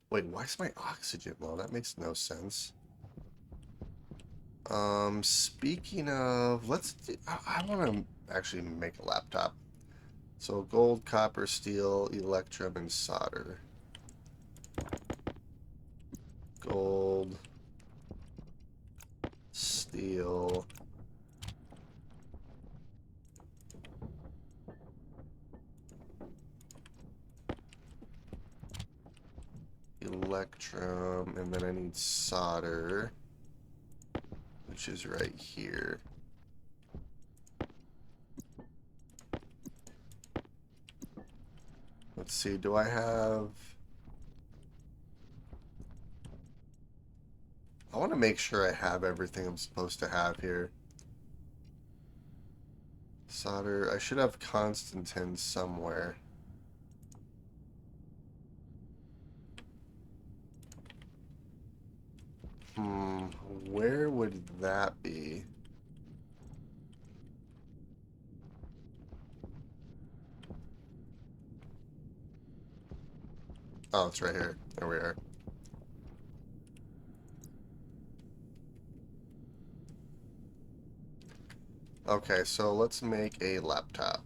Wait, why is my oxygen low? That makes no sense. Speaking of, let's do, I want to actually make a laptop. So gold, copper, steel, electrum, and solder. Gold, steel, electrum, and then I need solder, which is right here. Let's see, do I have... I want to make sure I have everything I'm supposed to have here. Solder, I should have Constantine somewhere. Where would that be? Oh, it's right here. There we are. Okay, so let's make a laptop.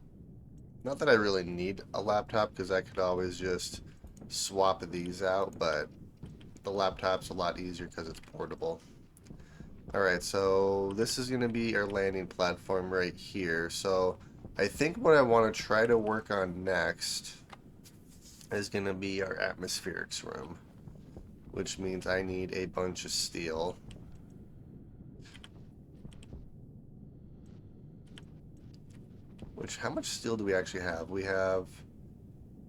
Not that I really need a laptop, because I could always just swap these out, but the laptop's a lot easier because it's portable. Alright, so this is going to be our landing platform right here. So I think what I want to try to work on next is going to be our atmospherics room, which means I need a bunch of steel. Which, how much steel do we actually have? We have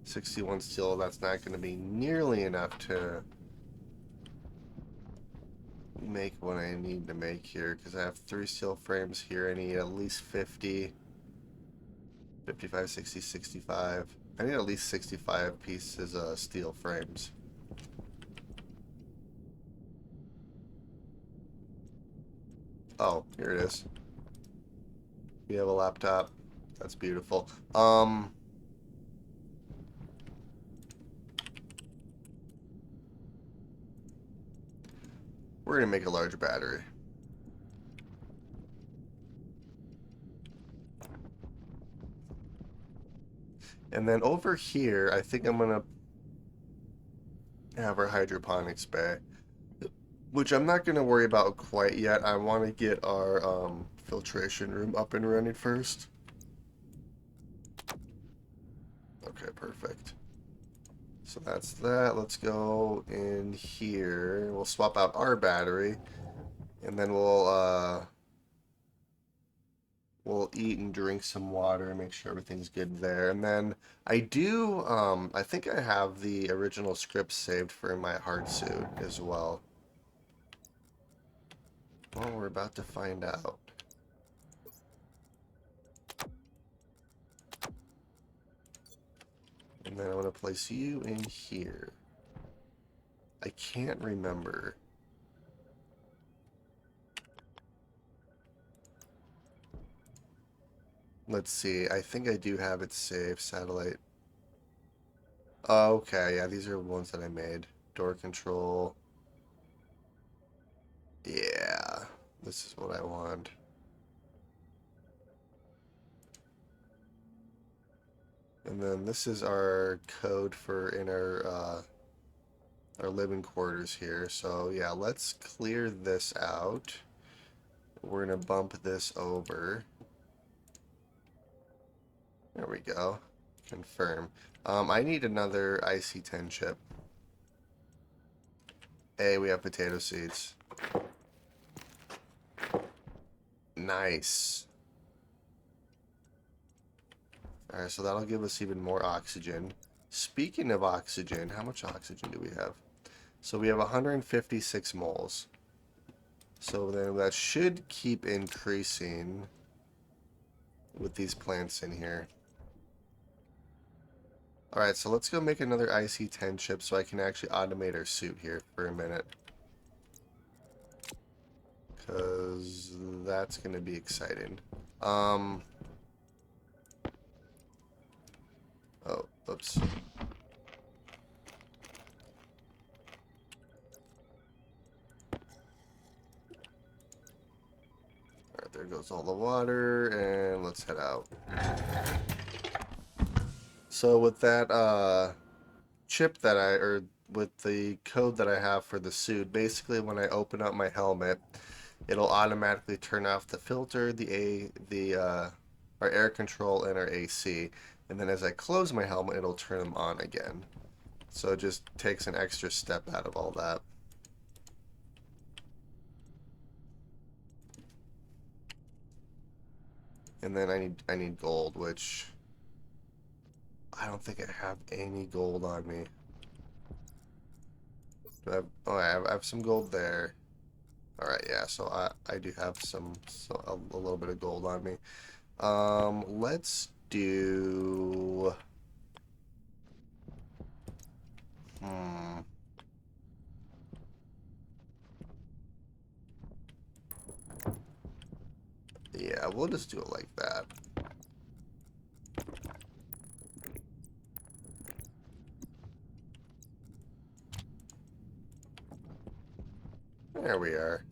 61 steel. That's not going to be nearly enough to make what I need to make here, because I have 3 steel frames here. I need at least 50, 55, 60, 65. I need at least 65 pieces of steel frames. Oh, here it is. We have a laptop. That's beautiful. We're gonna make a large battery. And then over here, I think I'm gonna have our hydroponics bay, which I'm not gonna worry about quite yet. I want to get our filtration room up and running first. Okay, perfect. So that's that. Let's go in here. We'll swap out our battery, and then we'll eat and drink some water and make sure everything's good there. And then I think I have the original script saved for my hard suit as well. Well, we're about to find out. And then I want to place you in here. I can't remember. Let's see. I think I do have it saved. Satellite. Oh, okay, yeah, these are ones that I made. Door control. Yeah, this is what I want. And then this is our code for in our living quarters here. So yeah, let's clear this out. We're gonna bump this over. There we go. Confirm. I need another IC10 chip. Hey, we have potato seeds. Nice. Alright, so that'll give us even more oxygen. Speaking of oxygen, how much oxygen do we have? So we have 156 moles. So then that should keep increasing with these plants in here. Alright, so let's go make another IC10 chip so I can actually automate our suit here for a minute. Because that's going to be exciting. Um... Oh, oops. Alright, there goes all the water, and let's head out. So with that, chip that or with the code that I have for the suit, basically when I open up my helmet, it'll automatically turn off the filter, our air control, and our AC. And then as I close my helmet, it'll turn them on again. So it just takes an extra step out of all that. And then I need gold, which I don't think I have any gold on me. Oh, I have some gold there. All right, yeah. So I do have a little bit of gold on me. Let's do. Hmm. Yeah, we'll just do it like that. There we are.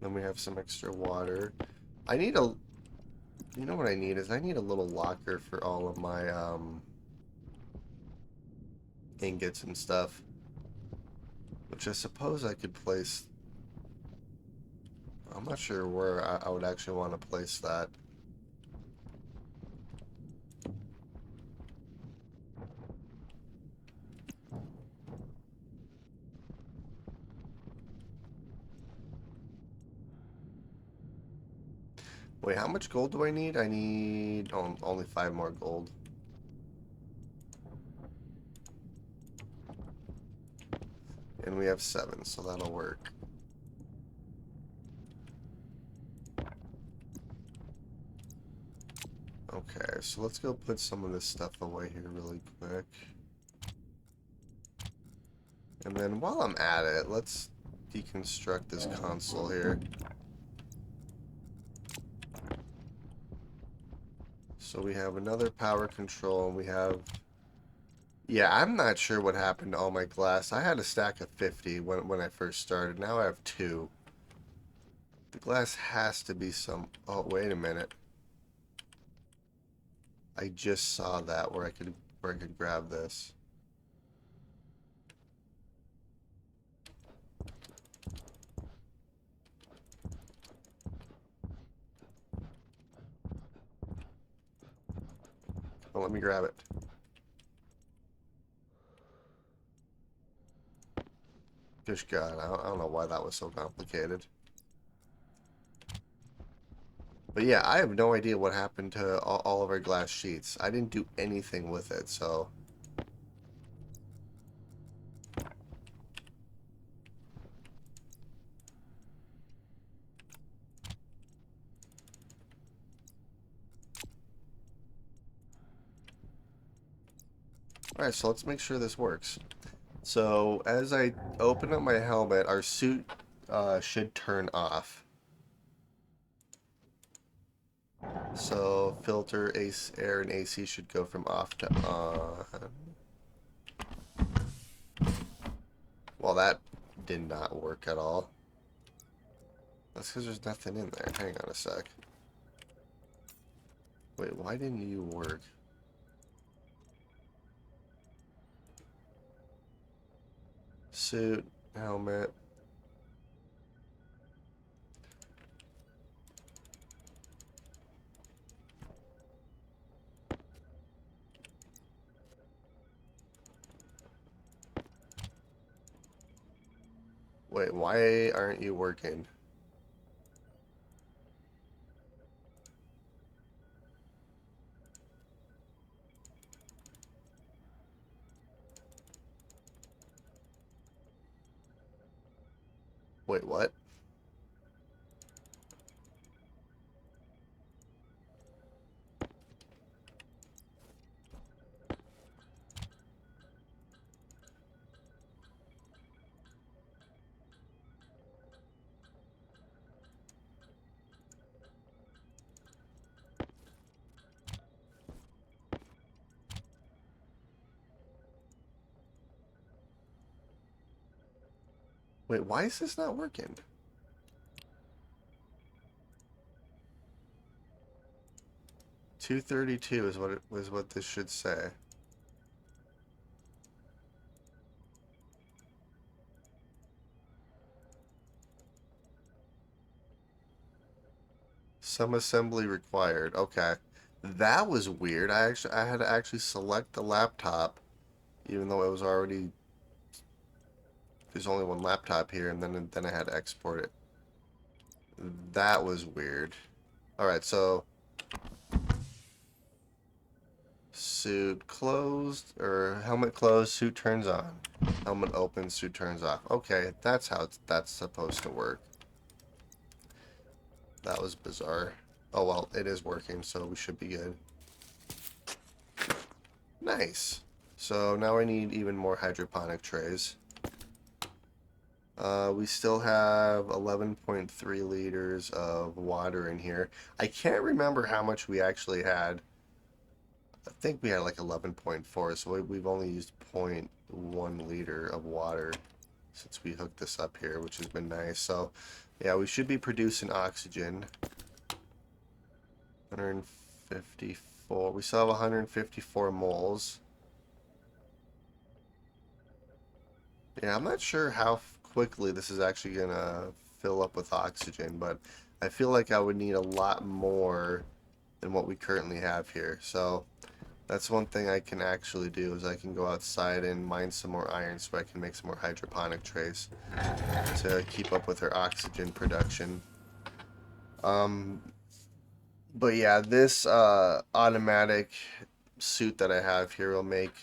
Then we have some extra water. I need a. You know what I need is I need a little locker for all of my ingots and stuff, which I suppose I could place. I'm not sure where I would actually want to place that. Wait, how much gold do I need? I need only 5 more gold. And we have 7, so that'll work. Okay, so let's go put some of this stuff away here really quick. And then while I'm at it, let's deconstruct this console here. So we have another power control, and we have... Yeah, I'm not sure what happened to all my glass. I had a stack of 50 when I first started. Now I have 2. The glass has to be some... Oh, wait a minute. I just saw that where I could grab this. Oh, let me grab it. Good God, I don't know why that was so complicated. But yeah, I have no idea what happened to all of our glass sheets. I didn't do anything with it, so... Alright, so let's make sure this works. So, as I open up my helmet, our suit should turn off. So filter, AC, air, and AC should go from off to on. Well, that did not work at all. That's because there's nothing in there. Hang on a sec. Wait, why didn't you work? Suit, helmet. Wait, why aren't you working? Wait, what? Wait, why is this not working? 232 is what it was what this should say. Some assembly required. Okay. That was weird. I had to actually select the laptop even though it was already there's only one laptop here and then I had to export it. That was weird. All right, so suit closed or helmet closed, suit turns on. Helmet open, suit turns off. Okay, that's how that's supposed to work. That was bizarre. Oh well, it is working, so we should be good. Nice. So now I need even more hydroponic trays. We still have 11.3 liters of water in here. I can't remember how much we actually had. I think we had like 11.4, so we've only used zero point 0.1 liter of water since we hooked this up here, which has been nice. So, yeah, we should be producing oxygen. 154. We still have 154 moles. Yeah, I'm not sure how quickly this is actually going to fill up with oxygen, but I feel like I would need a lot more than what we currently have here. So that's one thing I can actually do is I can go outside and mine some more iron so I can make some more hydroponic trays to keep up with our oxygen production. Um, but yeah, this automatic suit that I have here will make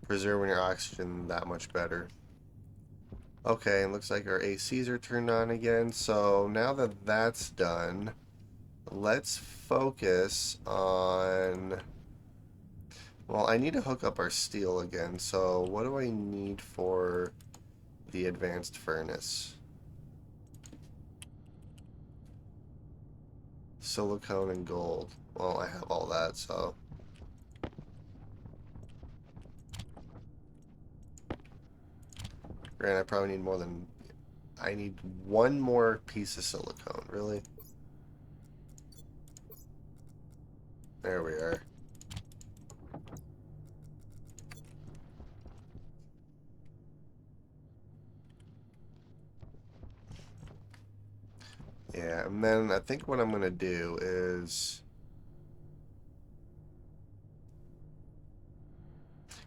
preserving your oxygen that much better. Okay, it looks like our ACs are turned on again. So now that that's done, let's focus on... Well, I need to hook up our steel again. So what do I need for the advanced furnace? Silicone and gold. Well, I have all that, so... Granted, I probably need more than... I need one more piece of silicone, really? There we are. Yeah, and then I think what I'm going to do is...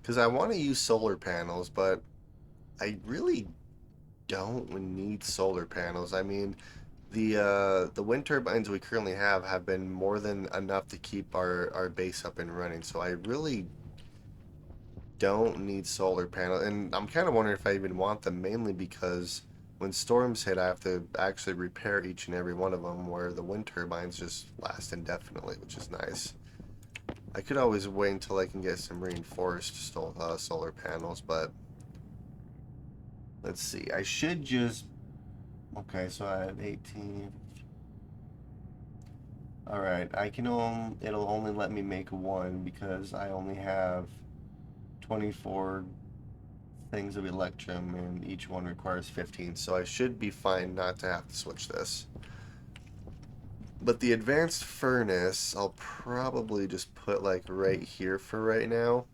Because I want to use solar panels, but I really don't need solar panels. I mean, the wind turbines we currently have been more than enough to keep our base up and running. So I really don't need solar panels, and I'm kind of wondering if I even want them, mainly because when storms hit, I have to actually repair each and every one of them, where the wind turbines just last indefinitely, which is nice. I could always wait until I can get some reinforced solar panels, but Let's see. I should just. Okay, so I have 18. Alright, I can only. It'll only let me make one because I only have 24 things of electrum and each one requires 15. So I should be fine not to have to switch this. But the advanced furnace, I'll probably just put like right here for right now.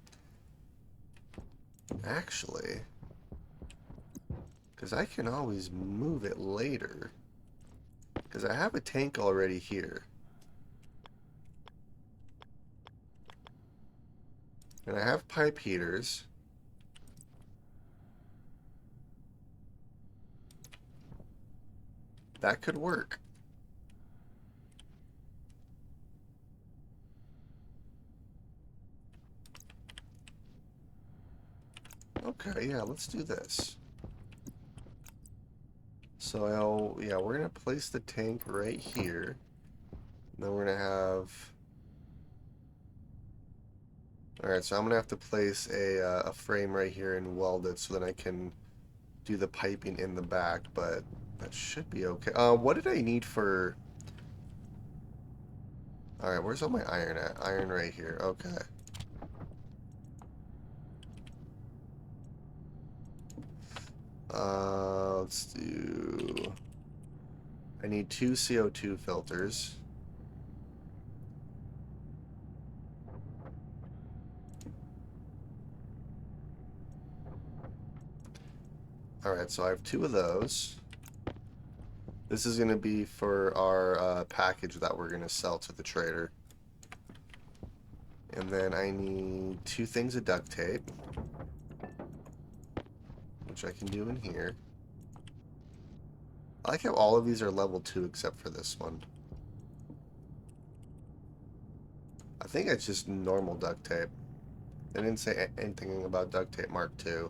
Actually, because I can always move it later. Because I have a tank already here. And I have pipe heaters. That could work. Okay, yeah, let's do this. So yeah, we're gonna place the tank right here. And then we're gonna have. All right, so I'm gonna have to place a frame right here and weld it so that I can do the piping in the back. But that should be okay. What did I need for? All right, where's all my iron at? Iron right here. Okay. Let's do. I need 2 CO2 filters. Alright, so I have 2 of those. This is going to be for our package that we're going to sell to the trader. And then I need 2 things of duct tape, which I can do in here. I like how all of these are level 2 except for this one. I think it's just normal duct tape. They didn't say anything about duct tape Mark II.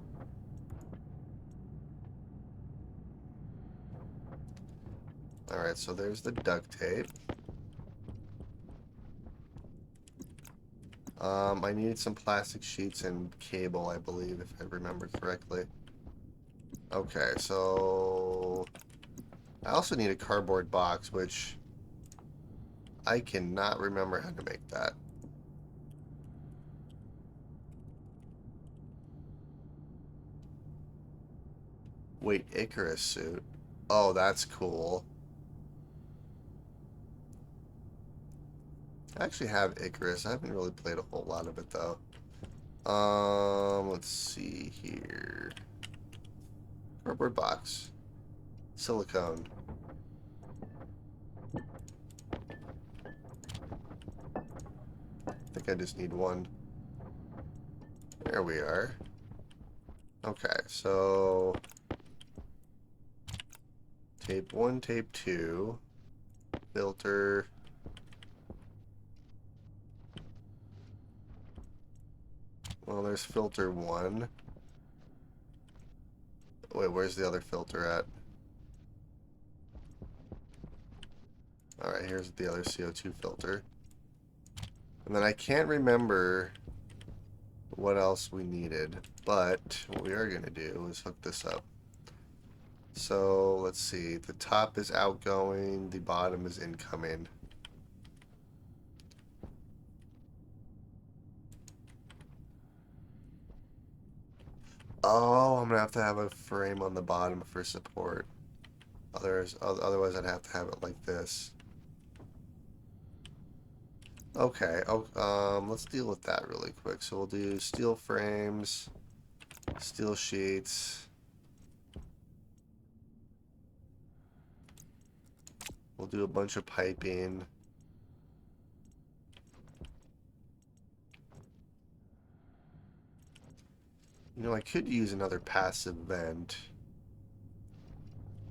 Alright, so there's the duct tape. I needed some plastic sheets and cable, I believe, if I remember correctly. Okay, so I also need a cardboard box, which I cannot remember how to make that. Wait, Icarus suit. Oh, that's cool. I actually have Icarus. I haven't really played a whole lot of it though. Let's see here. Cardboard box. Silicone. I think I just need one. There we are. Okay, so tape 1, tape 2, filter. Well, there's filter 1. Wait, where's the other filter at? Alright, here's the other CO2 filter. And then I can't remember what else we needed, but what we are going to do is hook this up. So, let's see. The top is outgoing, the bottom is incoming. Oh, I'm going to have a frame on the bottom for support. Otherwise I'd have to have it like this. Okay, let's deal with that really quick. So we'll do steel frames, steel sheets. We'll do a bunch of piping. You know, I could use another passive vent.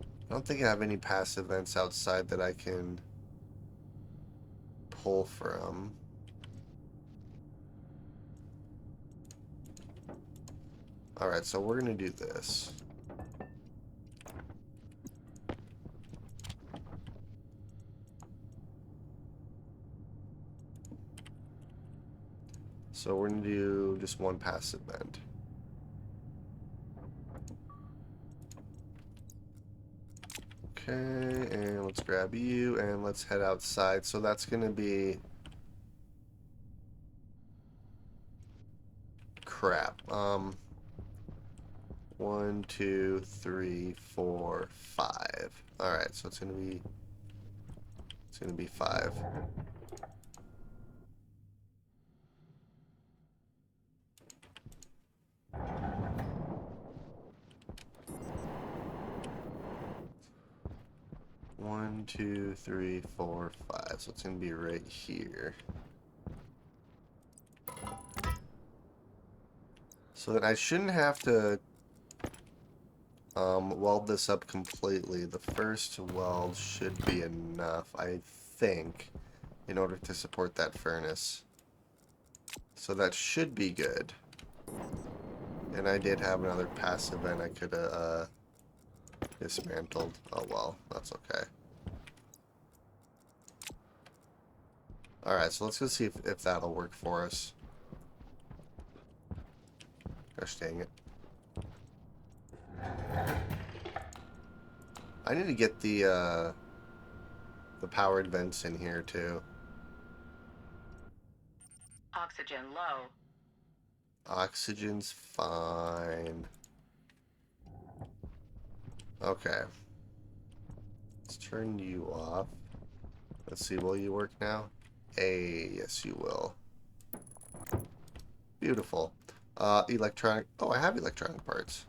I don't think I have any passive vents outside that I can pull from. Alright, so we're going to do this. So we're going to do just one passive vent. Okay, and let's grab you and let's head outside. So that's gonna be crap. 1, 2, 3, 4, 5. All right, so it's gonna be 5. One, 2, 3, 4, 5. So it's gonna be right here. So then I shouldn't have to weld this up completely. The first weld should be enough, I think, in order to support that furnace. So that should be good. And I did have another passive vent I could have dismantled. Oh well, that's okay. Alright, so let's go see if that'll work for us. Gosh dang it. I need to get the powered vents in here too. Oxygen low. Oxygen's fine. Okay. Let's turn you off. Let's see, will you work now? Yes you will. Beautiful. Electronic. Oh, I have electronic parts.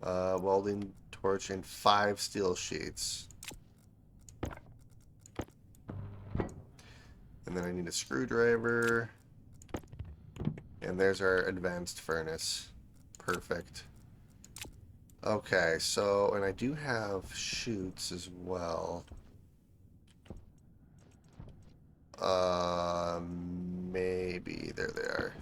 Welding torch and 5 steel sheets. And then I need a screwdriver. And there's our advanced furnace. Perfect. Okay, so, and I do have chutes as well. Maybe. There they are.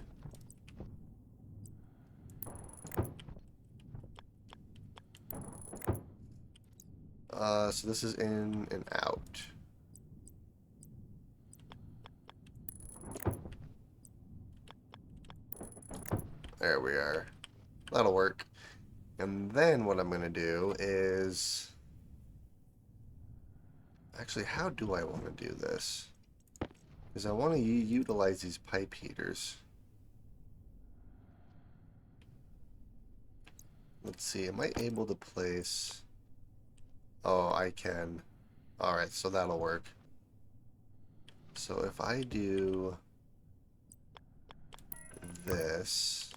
So this is in and out. There we are. That'll work. And then what I'm going to do is... Actually, how do I want to do this? Because I want to utilize these pipe heaters. Let's see, am I able to place... Oh, I can. Alright, so that'll work. So if I do this...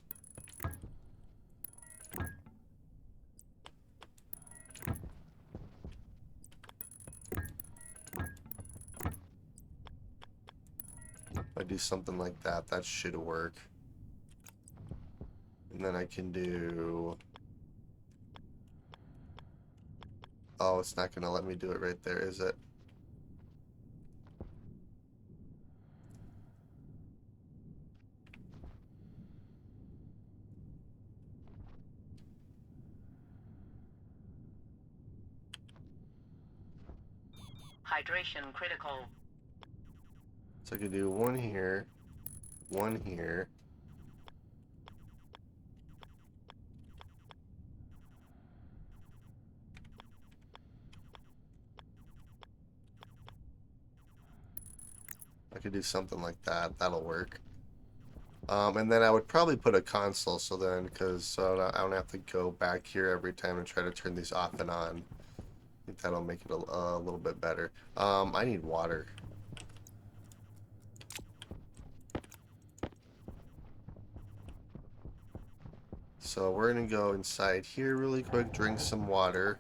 If I do something like that, that should work. And then I can do... Oh, it's not going to let me do it right there, is it? Hydration critical. So I could do one here, one here. I could do something like that. That'll work. And then I would probably put a console so then, because so I don't have to go back here every time and try to turn these off and on. I think that'll make it a little bit better. I need water. So we're gonna go inside here really quick, drink some water.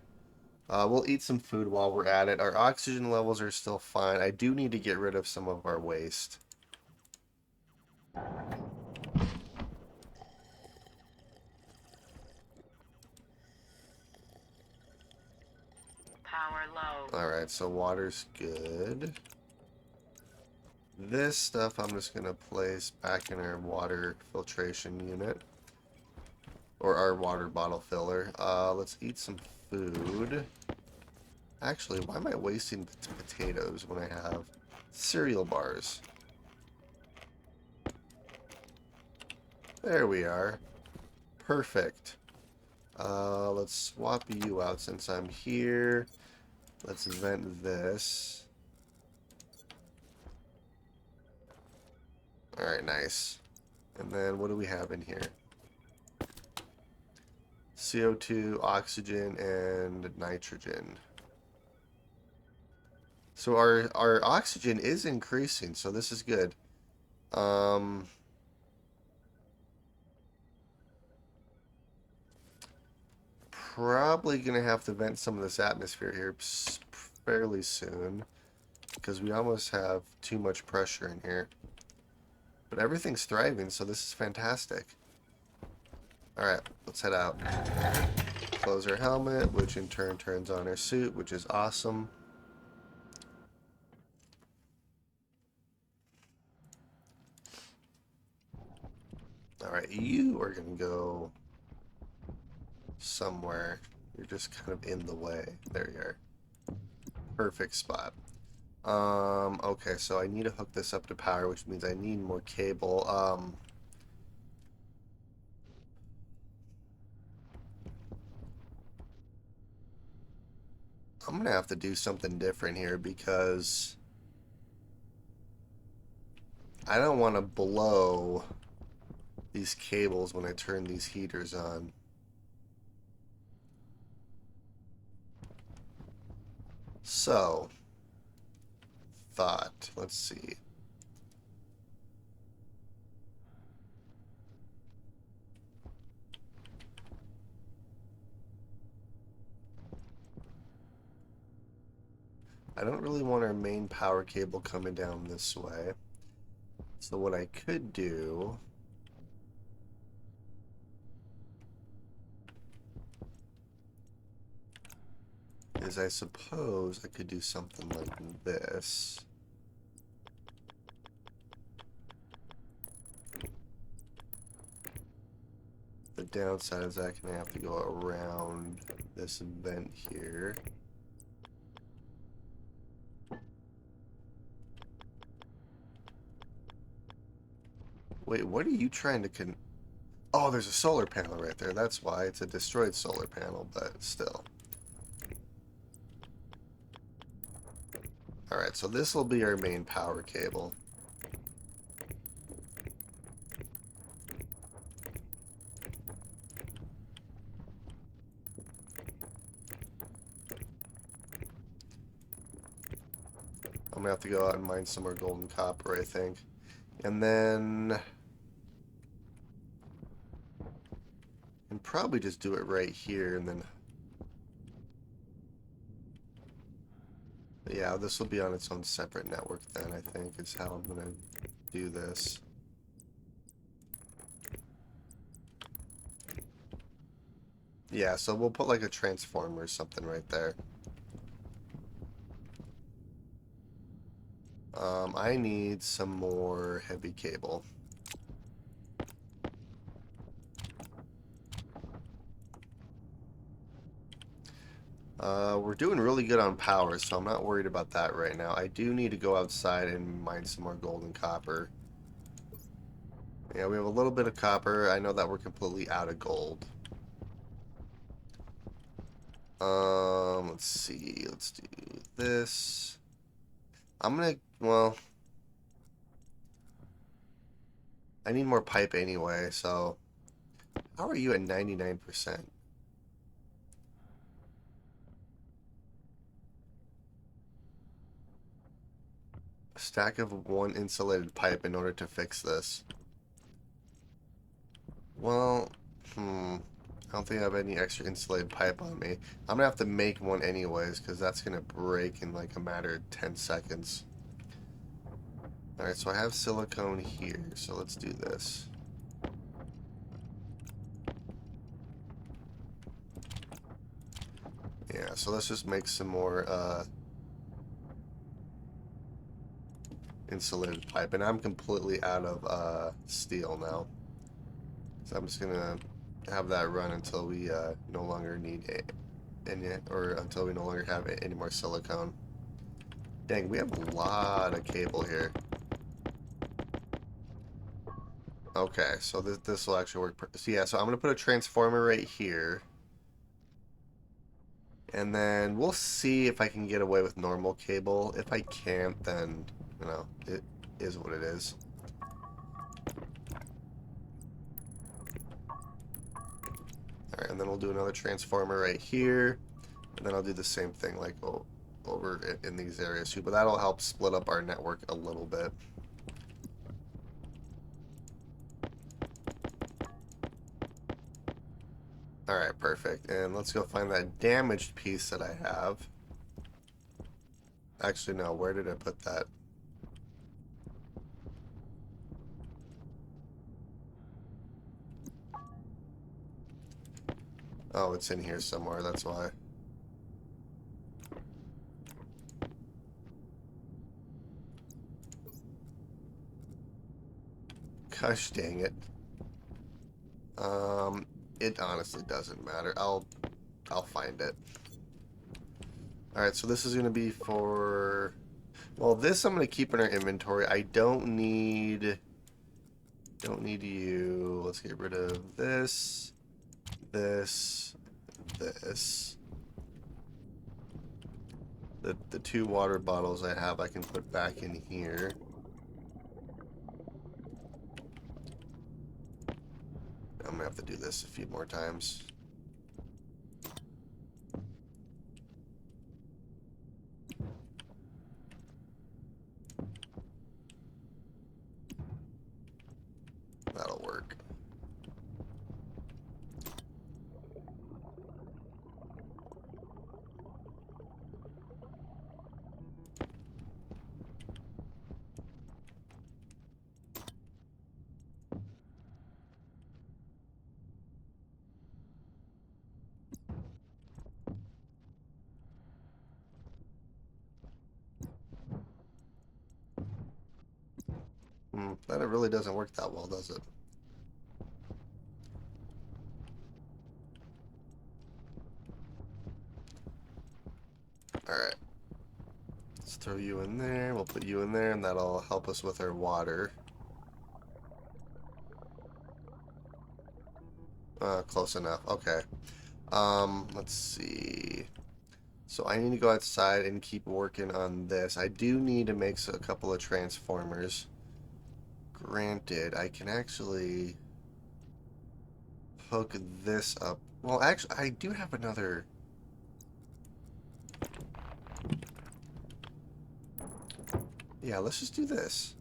We'll eat some food while we're at it. Our oxygen levels are still fine. I do need to get rid of some of our waste. Power low. Alright, so water's good. This stuff I'm just gonna place back in our water filtration unit. Or our water bottle filler. Let's eat some food. Actually, why am I wasting potatoes when I have cereal bars? There we are. Perfect. Let's swap you out since I'm here. Let's vent this. Alright, nice. And then what do we have in here? CO2, oxygen, and nitrogen. So our oxygen is increasing, so this is good. Probably gonna have to vent some of this atmosphere here fairly soon, because we almost have too much pressure in here. But everything's thriving, so this is fantastic. Alright, let's head out. Close our helmet, which in turn turns on our suit, which is awesome. Alright, you are going to go somewhere. You're just kind of in the way. There you are. Perfect spot. Okay, so I need to hook this up to power, which means I need more cable. I'm going to have to do something different here because I don't want to blow these cables when I turn these heaters on. So, thought, let's see. I don't really want our main power cable coming down this way. So what I could do is I suppose I could do something like this. The downside is I'm going to have to go around this vent here. Wait, what are you trying to Oh, there's a solar panel right there. That's why. It's a destroyed solar panel, but still. Alright, so this will be our main power cable. I'm gonna have to go out and mine some more golden copper, I think. And then... and probably just do it right here, and then... yeah, this will be on its own separate network then, I think, is how I'm gonna do this. Yeah, so we'll put like a transformer or something right there. I need some more heavy cable. We're doing really good on power, so I'm not worried about that right now. I do need to go outside and mine some more gold and copper. Yeah, we have a little bit of copper. I know that we're completely out of gold. Let's see. Let's do this. I'm gonna, well, I need more pipe anyway, so how are you at 99%? A stack of one insulated pipe in order to fix this. Well, I don't think I have any extra insulated pipe on me. I'm gonna have to make one anyways, because that's gonna break in like a matter of 10 seconds. Alright, so I have silicone here, so let's do this. Yeah, so let's just make some more insulated pipe. And I'm completely out of steel now. So I'm just gonna have that run until we no longer need any, or until we no longer have any more silicone. Dang, we have a lot of cable here. Okay, so this will actually work. So yeah, so I'm gonna put a transformer right here, and then we'll see if I can get away with normal cable. If I can't, then it is what it is. All right, and then we'll do another transformer right here, and then I'll do the same thing like over in these areas too. But that'll help split up our network a little bit. All right, perfect. And let's go find that damaged piece that I have. Actually, no, where did I put that? Oh, it's in here somewhere, that's why. Gosh dang it. It honestly doesn't matter. I'll find it. Alright, so this is gonna be for, well, this I'm gonna keep in our inventory. I don't need you. Let's get rid of this, this, this. The two water bottles I have I can put back in here. I'm gonna have to do this a few more times. That'll work. That it really doesn't work that well, does it? Alright. Let's throw you in there. We'll put you in there, and that'll help us with our water. Close enough. Okay. Let's see. So I need to go outside and keep working on this. I do need to make a couple of transformers. Granted, I can actually hook this up. Well, actually, I do have another. Yeah, let's just do this.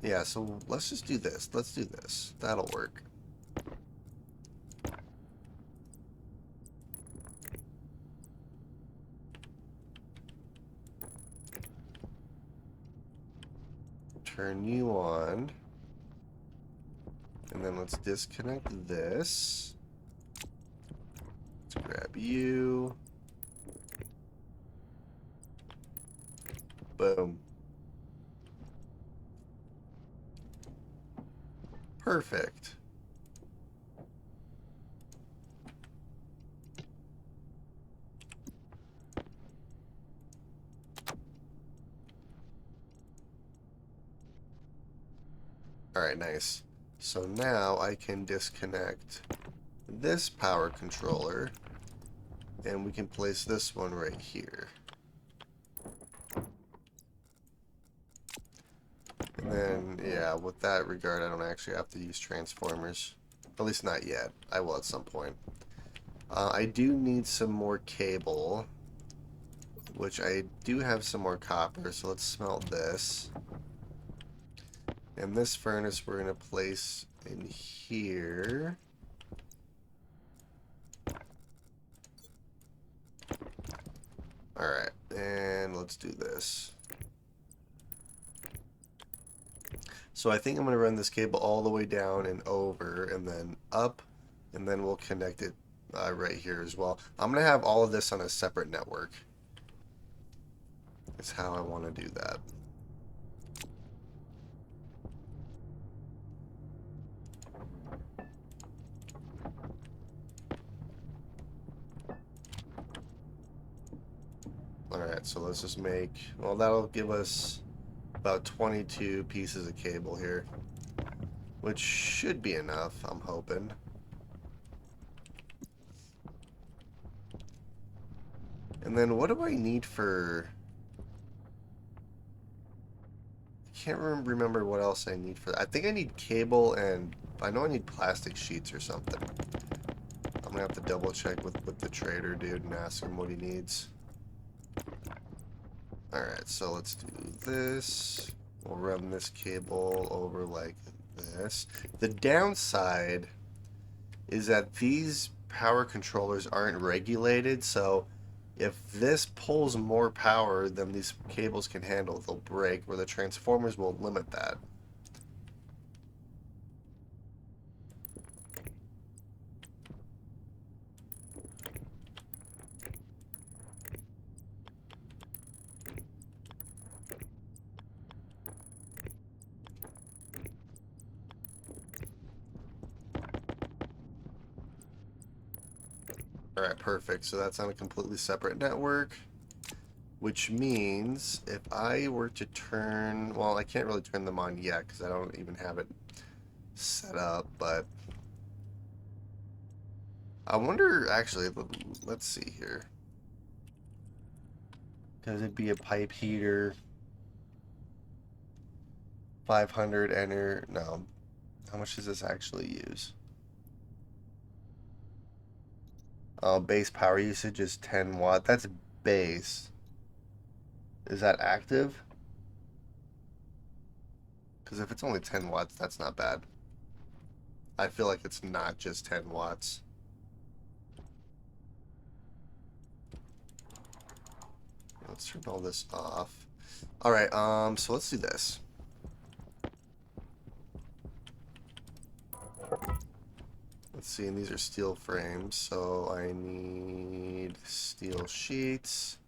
Yeah, so let's just do this. Let's do this. That'll work. Turn you on. And then let's disconnect this. Let's grab you. Boom. Perfect. Alright, nice. So now I can disconnect this power controller, and we can place this one right here. And then, yeah, with that regard, I don't actually have to use transformers. At least not yet. I will at some point. I do need some more cable, which I do have some more copper, so let's smelt this. And this furnace we're going to place in here. Alright, and let's do this. So I think I'm going to run this cable all the way down and over and then up, and then we'll connect it right here as well. I'm going to have all of this on a separate network. That's how I want to do that. Alright, so let's just make... Well, that'll give us about 22 pieces of cable here. Which should be enough, I'm hoping. And then what do I need for... I can't remember what else I need for that. I think I need cable and... I know I need plastic sheets or something. I'm gonna have to double check with the trader dude and ask him what he needs. Alright, so let's do this. We'll run this cable over like this. The downside is that these power controllers aren't regulated, so if this pulls more power than these cables can handle, they'll break, where the transformers will limit that. Alright, perfect. So that's on a completely separate network. Which means if I were to turn... Well, I can't really turn them on yet because I don't even have it set up, but... I wonder, actually, let's see here. Because it'd be a pipe heater. 500 enter... No. How much does this actually use? Base power usage is 10 watt. That's base. Is that active? Because if it's only 10 watts, that's not bad. I feel like it's not just 10 watts. Let's turn all this off. Alright, so let's do this. Let's see, and these are steel frames, so I need steel sheets.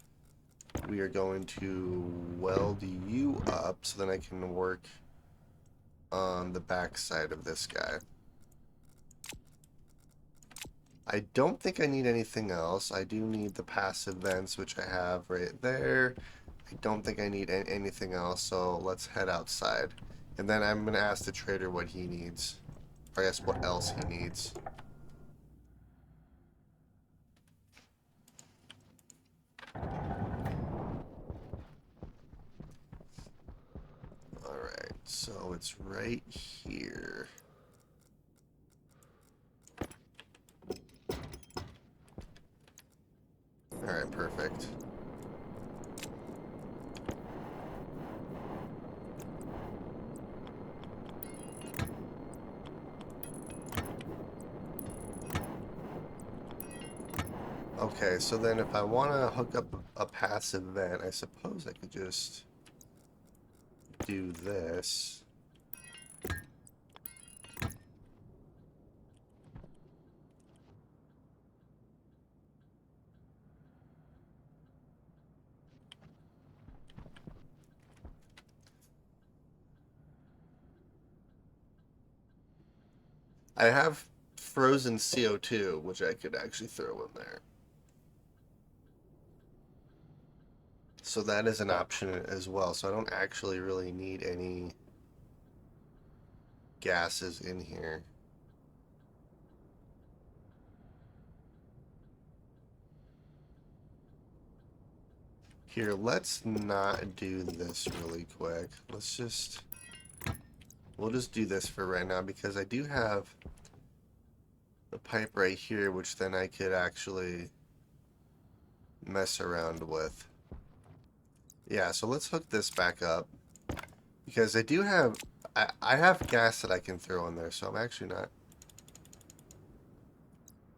We are going to weld you up so then I can work on the back side of this guy. I don't think I need anything else. I do need the passive vents, which I have right there. I don't think I need anything else, so let's head outside. And then I'm going to ask the trader what he needs. Or I guess what else he needs. Alright, so it's right here. Alright, perfect. Okay, so then if I want to hook up a passive vent, I suppose I could just do this. I have frozen CO2, which I could actually throw in there. So that is an option as well. So I don't actually really need any gases in here. Here, let's not do this really quick. We'll just do this for right now because I do have the pipe right here, which then I could actually mess around with. Yeah, so let's hook this back up because I do have, I have gas that I can throw in there, so I'm actually not.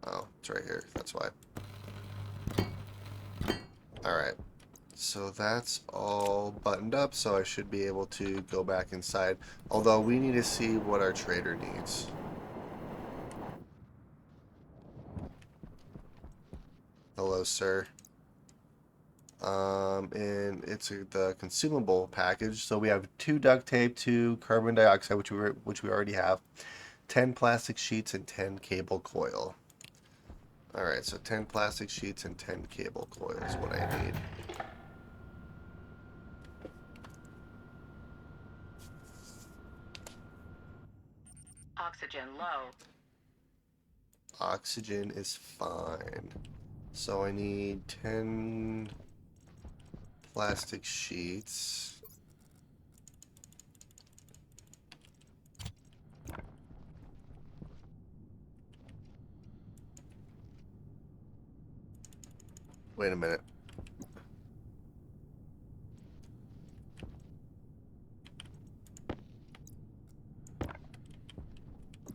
Oh, it's right here. That's why. Alright. So that's all buttoned up, so I should be able to go back inside. Although we need to see what our trader needs. Hello, sir. And it's the consumable package. So we have 2 duct tape, 2 carbon dioxide, which we already have, 10 plastic sheets, and 10 cable coil. All right, so 10 plastic sheets and 10 cable coil is what I need. Oxygen low. Oxygen is fine. So I need 10 plastic sheets. Wait a minute.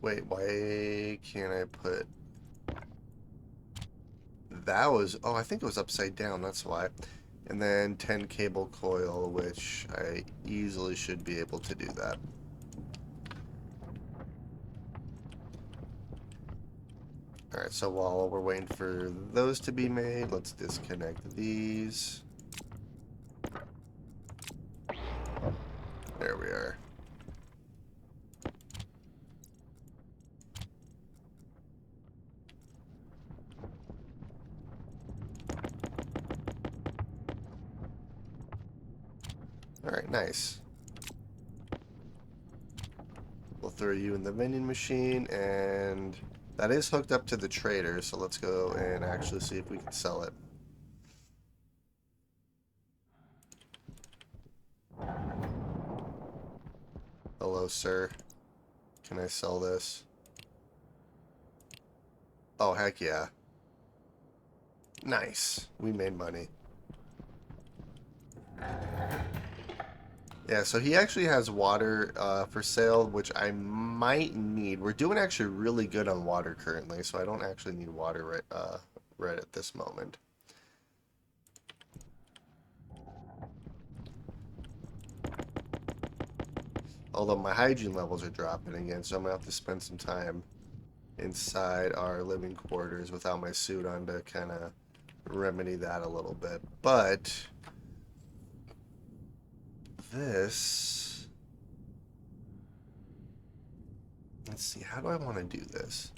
Wait, why can't I put... That was... Oh, I think it was upside down, that's why. And then 10 cable coil, which I easily should be able to do that. Alright, so while we're waiting for those to be made, let's disconnect these. There we are. Alright, nice. We'll throw you in the vending machine, and that is hooked up to the trader, so let's go and actually see if we can sell it. Hello, sir. Can I sell this? Oh, heck yeah. Nice. We made money. Yeah, so he actually has water for sale, which I might need. We're doing actually really good on water currently, so I don't actually need water right at this moment. Although my hygiene levels are dropping again, so I'm going to have to spend some time inside our living quarters without my suit on to kind of remedy that a little bit. But this... Let's see, how do I want to do this?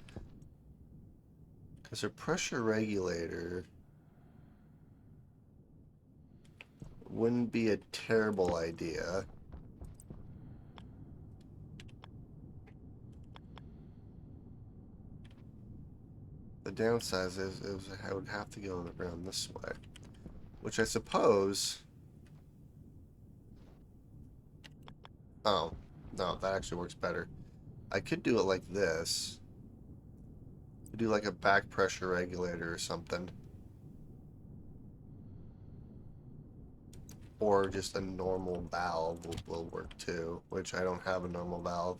Because a pressure regulator wouldn't be a terrible idea. The downside is I would have to go around this way, which I suppose... Oh, no, that actually works better. I could do it like this. Do like a back pressure regulator or something. Or just a normal valve will work too, which I don't have a normal valve.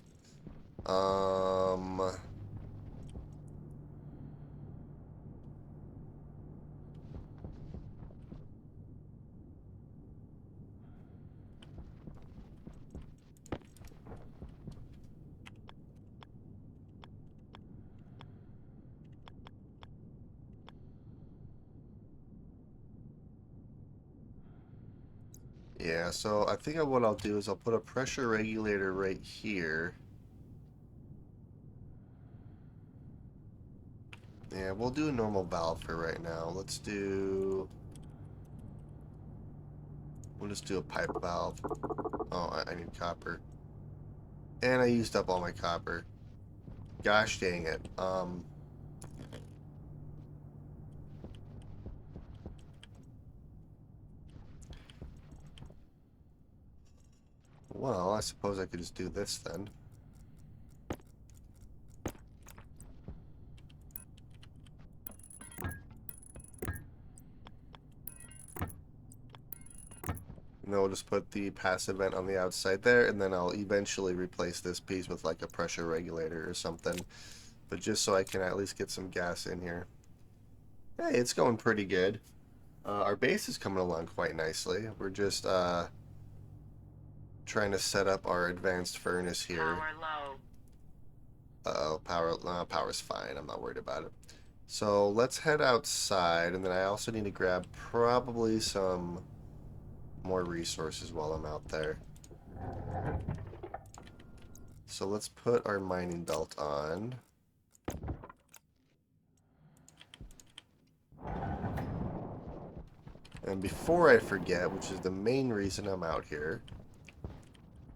Yeah, so I think what I'll do is I'll put a pressure regulator right here. Yeah, we'll do a normal valve for right now. We'll just do a pipe valve. Oh, I need copper. And I used up all my copper. Gosh dang it. Well, I suppose I could just do this then. And then we'll just put the passive vent on the outside there, and then I'll eventually replace this piece with like a pressure regulator or something. But just so I can at least get some gas in here. Hey, it's going pretty good. Our base is coming along quite nicely. We're just trying to set up our advanced furnace here. Power low. Uh-oh, power's fine. I'm not worried about it. So let's head outside, and then I also need to grab probably some more resources while I'm out there. So let's put our mining belt on. And before I forget, which is the main reason I'm out here,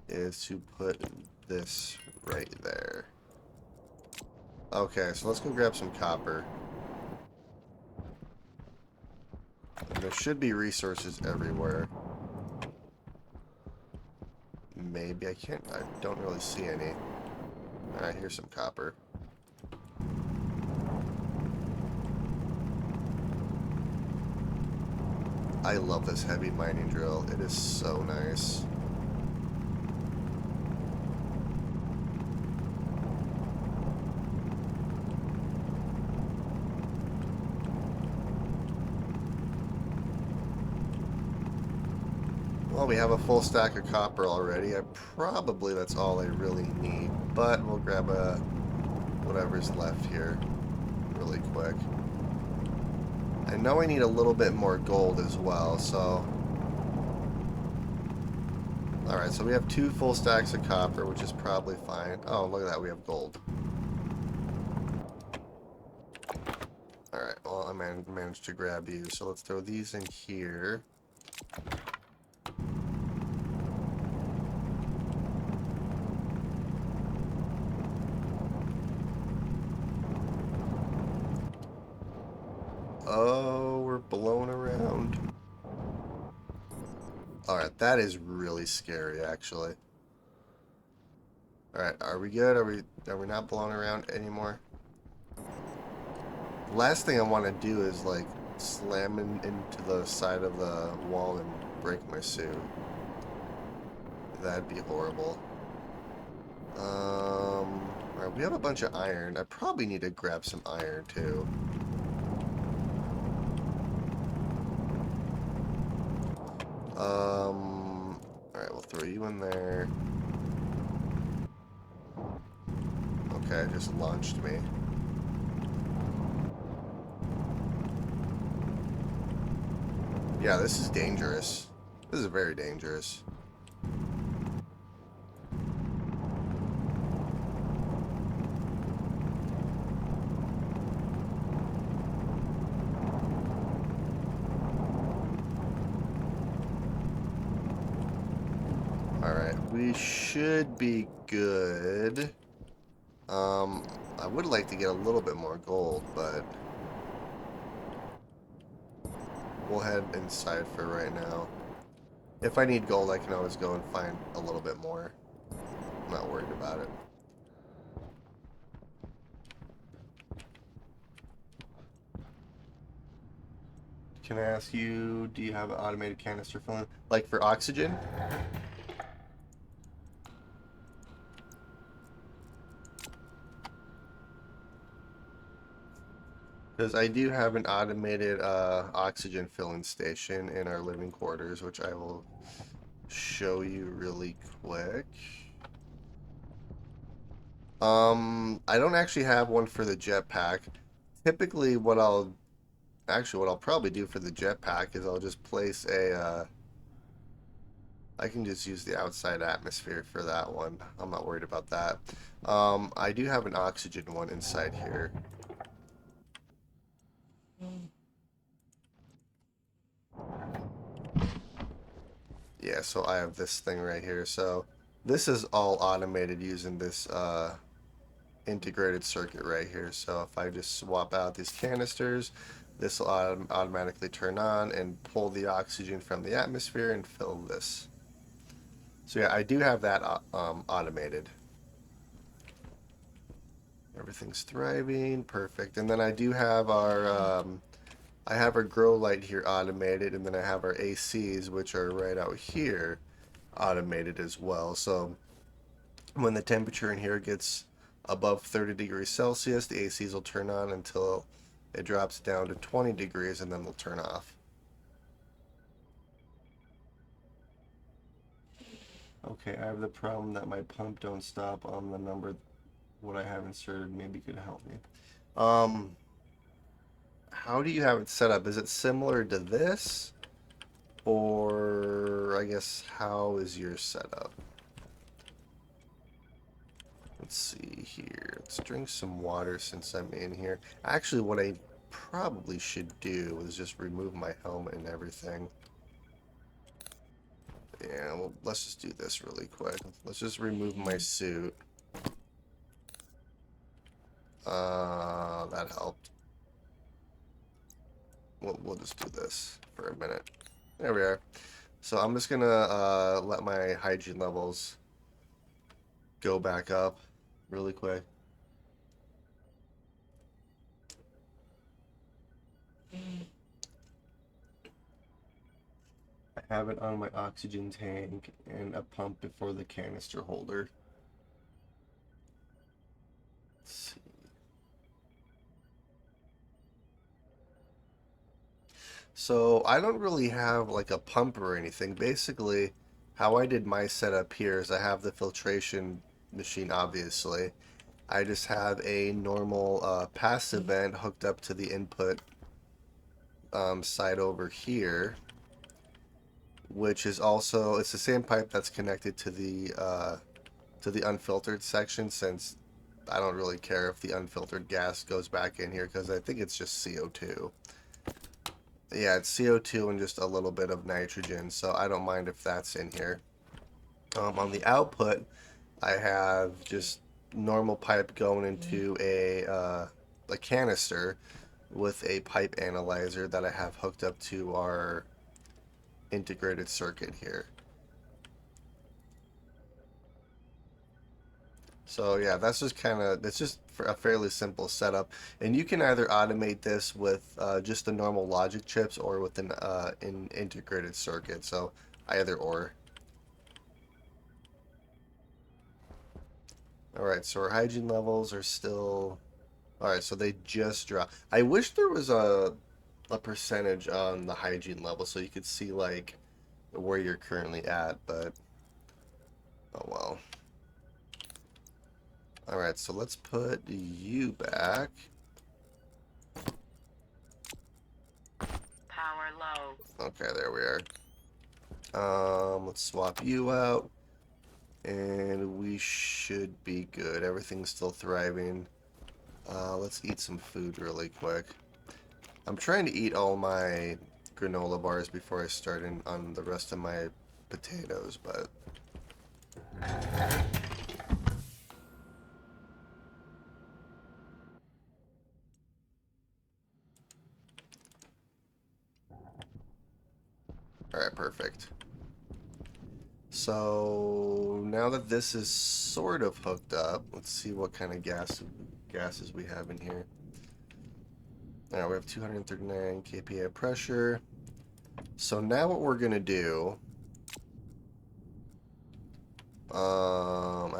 is to put this right there. Okay, so let's go grab some copper. And there should be resources everywhere. Maybe I can't. I don't really see any. Alright, here's some copper. I love this heavy mining drill. It is so nice. Well, we have a full stack of copper already. Probably that's all I really need. But we'll grab whatever's left here really quick. I know I need a little bit more gold as well, so... Alright, so we have 2 full stacks of copper, which is probably fine. Oh, look at that, we have gold. Alright, well, I managed to grab you, so let's throw these in here. Oh, we're blown around. Alright, that is really scary, actually. Alright, are we good? Are we not blown around anymore? Last thing I want to do is, like, slam into the side of the wall and break my suit. That'd be horrible. Alright, we have a bunch of iron. I probably need to grab some iron, too. Alright, we'll throw you in there. Okay, it just launched me. Yeah, this is dangerous. This is very dangerous. Alright, we should be good. I would like to get a little bit more gold, but we'll head inside for right now. If I need gold, I can always go and find a little bit more. I'm not worried about it. Can I ask you, do you have an automated canister filling? Like for oxygen? Because I do have an automated oxygen filling station in our living quarters, which I will show you really quick. I don't actually have one for the jetpack. Typically, what I'll probably do for the jetpack is I'll just place I can just use the outside atmosphere for that one. I'm not worried about that. I do have an oxygen one inside here. Yeah, so I have this thing right here. So this is all automated using this integrated circuit right here. So if I just swap out these canisters, this will automatically turn on and pull the oxygen from the atmosphere and fill this. So yeah, I do have that automated. Everything's thriving, perfect. And then I do have I have our grow light here automated, and then I have our ACs, which are right out here, automated as well. So when the temperature in here gets above 30 degrees Celsius, the ACs will turn on until it drops down to 20 degrees, and then they'll turn off. Okay, I have the problem that my pump don't stop on the number what I have inserted. Maybe you could help me. Um, how do you have it set up? Is it similar to this? Or I guess how is your setup? Let's see here. Let's drink some water since I'm in here. Actually, what I probably should do is just remove my helmet and everything. Yeah, well, let's just do this really quick. Let's just remove my suit. That helped. We'll just do this for a minute. There we are. So I'm just gonna let my hygiene levels go back up really quick. I have it on my oxygen tank and a pump before the canister holder. Let's see. So I don't really have like a pump or anything. Basically, how I did my setup here is I have the filtration machine, obviously. I just have a normal passive vent hooked up to the input side over here, which is also, it's the same pipe that's connected to the unfiltered section, since I don't really care if the unfiltered gas goes back in here because I think it's just CO2. Yeah, it's CO2 and just a little bit of nitrogen, so I don't mind if that's in here. On the output, I have just normal pipe going into a canister with a pipe analyzer that I have hooked up to our integrated circuit here. So yeah, that's just kind of, it's just a fairly simple setup, and you can either automate this with just the normal logic chips or with an integrated circuit. So either or. All right, so our hygiene levels are still all right. So they just dropped. I wish there was a percentage on the hygiene level so you could see like where you're currently at, but oh well. All right, so let's put you back. Power low. Okay, there we are. Let's swap you out, and we should be good. Everything's still thriving. Let's eat some food really quick. I'm trying to eat all my granola bars before I start on the rest of my potatoes, but all right, perfect. So now that this is sort of hooked up, let's see what kind of gases we have in here. All right, we have 239 kPa of pressure. So now what we're gonna do,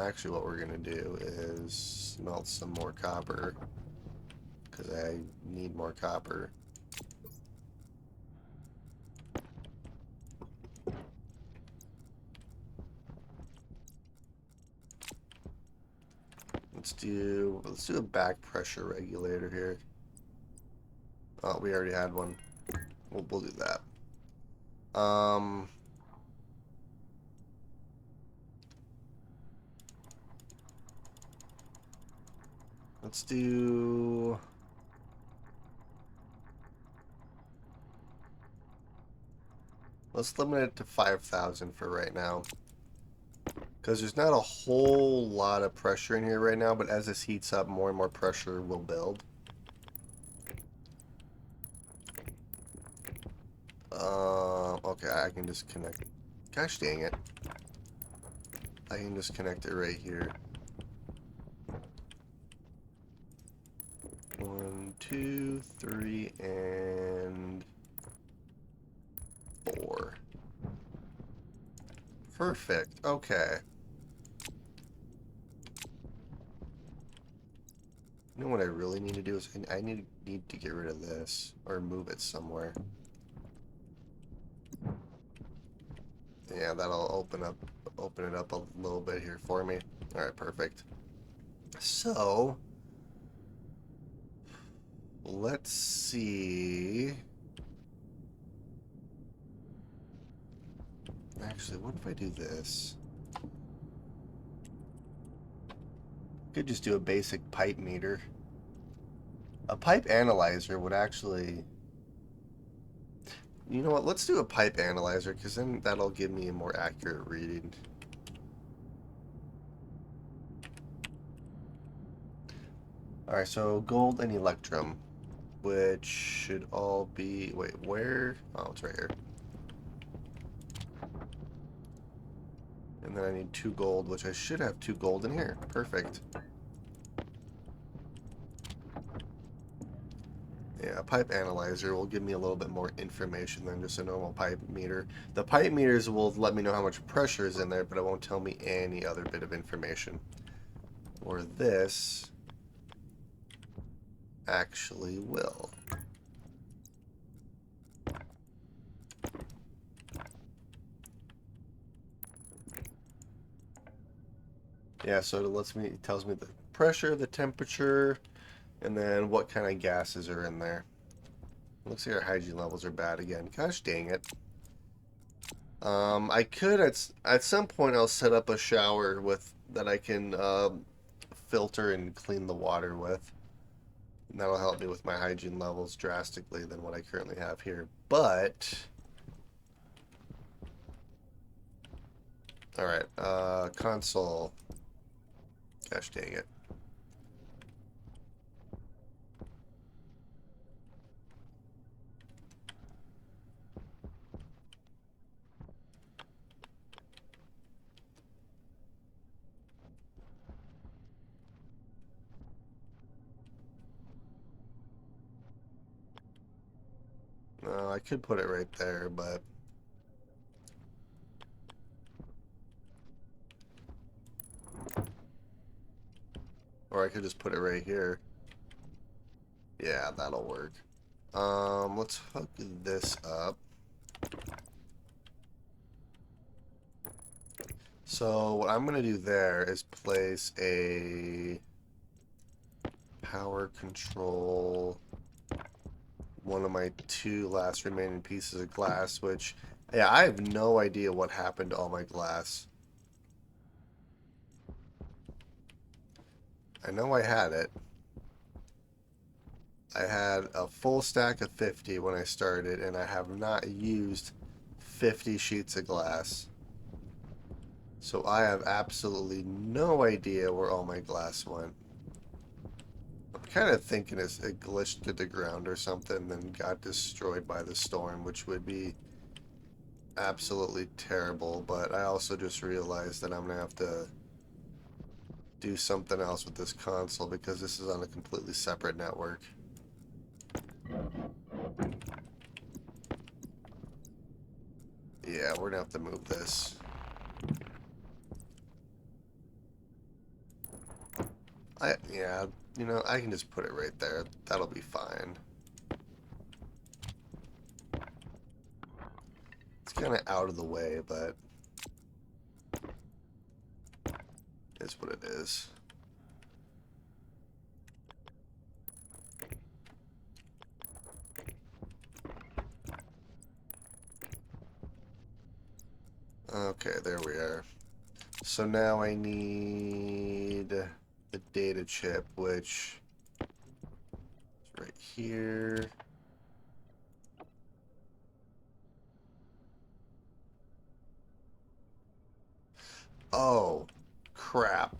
actually what we're gonna do is smelt some more copper because I need more copper. Let's do a back pressure regulator here. Oh, we already had one. We'll do that. Let's do. Let's limit it to 5,000 for right now. Because there's not a whole lot of pressure in here right now, but as this heats up, more and more pressure will build. Okay, I can just connect. Gosh dang it. I can just connect it right here. 1, 2, 3, and 4. Perfect. Okay. You know what I really need to do is I need to get rid of this or move it somewhere. Yeah, that'll open it up a little bit here for me. All right, perfect. So, let's see. Actually, what if I do this? Could just do a basic pipe meter. A pipe analyzer would actually... You know what? Let's do a pipe analyzer because then that'll give me a more accurate reading. Alright, so gold and electrum, which should all be... Wait, where? Oh, it's right here. And then I need 2 gold, which I should have 2 gold in here. Perfect. Yeah, a pipe analyzer will give me a little bit more information than just a normal pipe meter. The pipe meters will let me know how much pressure is in there, but it won't tell me any other bit of information. Or this actually will. Yeah, so it tells me the pressure, the temperature, and then what kind of gases are in there. Looks like our hygiene levels are bad again. Gosh dang it. I could at some point I'll set up a shower with that I can filter and clean the water with. And that'll help me with my hygiene levels drastically than what I currently have here. But all right, console. Gosh dang it. No, I could put it right there, but or I could just put it right here. Yeah, that'll work. Let's hook this up. So what I'm gonna do there is place a power control one of my 2 last remaining pieces of glass, which, yeah, I have no idea what happened to all my glass. I know I had it. I had a full stack of 50 when I started, and I have not used 50 sheets of glass. So I have absolutely no idea where all my glass went. I'm kind of thinking it glitched to the ground or something and then got destroyed by the storm, which would be absolutely terrible. But I also just realized that I'm going to have to do something else with this console because this is on a completely separate network. Yeah, we're going to have to move this. Yeah, you know, I can just put it right there. That'll be fine. It's kind of out of the way, but it's what it is. Okay, there we are. So now I need the data chip, which is right here. Oh, crap.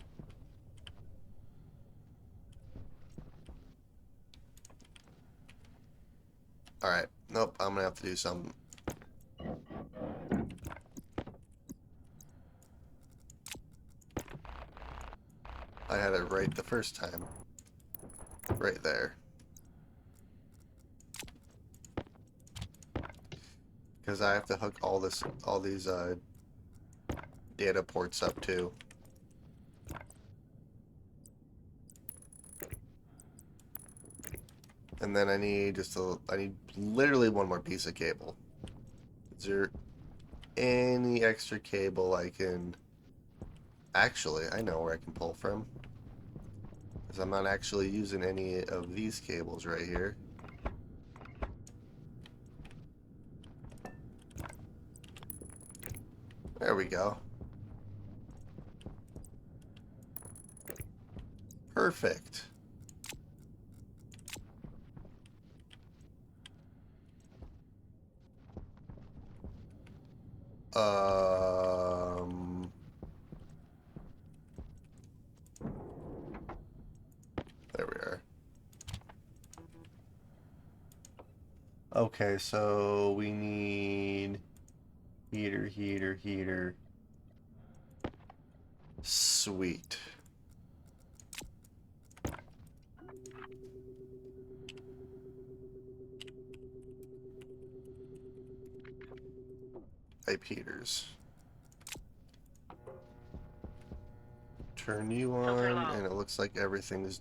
Alright, nope, I'm gonna have to do something. I had it right the first time. Right there. Because I have to hook all these data ports up too. And then I need I need literally one more piece of cable. Is there any extra cable I can... Actually, I know where I can pull from. Because I'm not actually using any of these cables right here. There we go. Perfect. Um, there we are. Okay, so we need heater, heater, heater. Sweet. Pipe heaters. Turn you Filter on, low. and it looks like everything's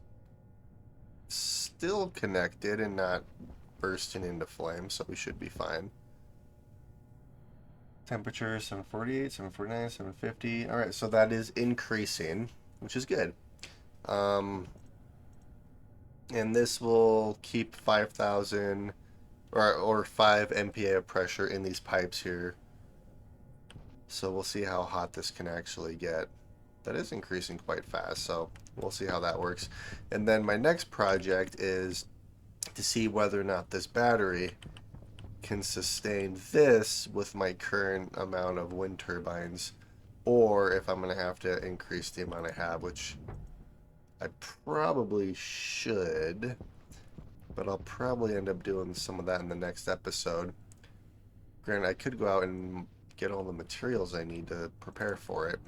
still connected and not bursting into flame, so we should be fine. Temperature 748, 749, 750. All right, so that is increasing, which is good. And this will keep 5,000 or 5 MPa of pressure in these pipes here. So we'll see how hot this can actually get. That is increasing quite fast, so we'll see how that works. And then my next project is to see whether or not this battery can sustain this with my current amount of wind turbines, or if I'm going to have to increase the amount I have, which I probably should, but I'll probably end up doing some of that in the next episode. Granted, I could go out and get all the materials I need to prepare for it,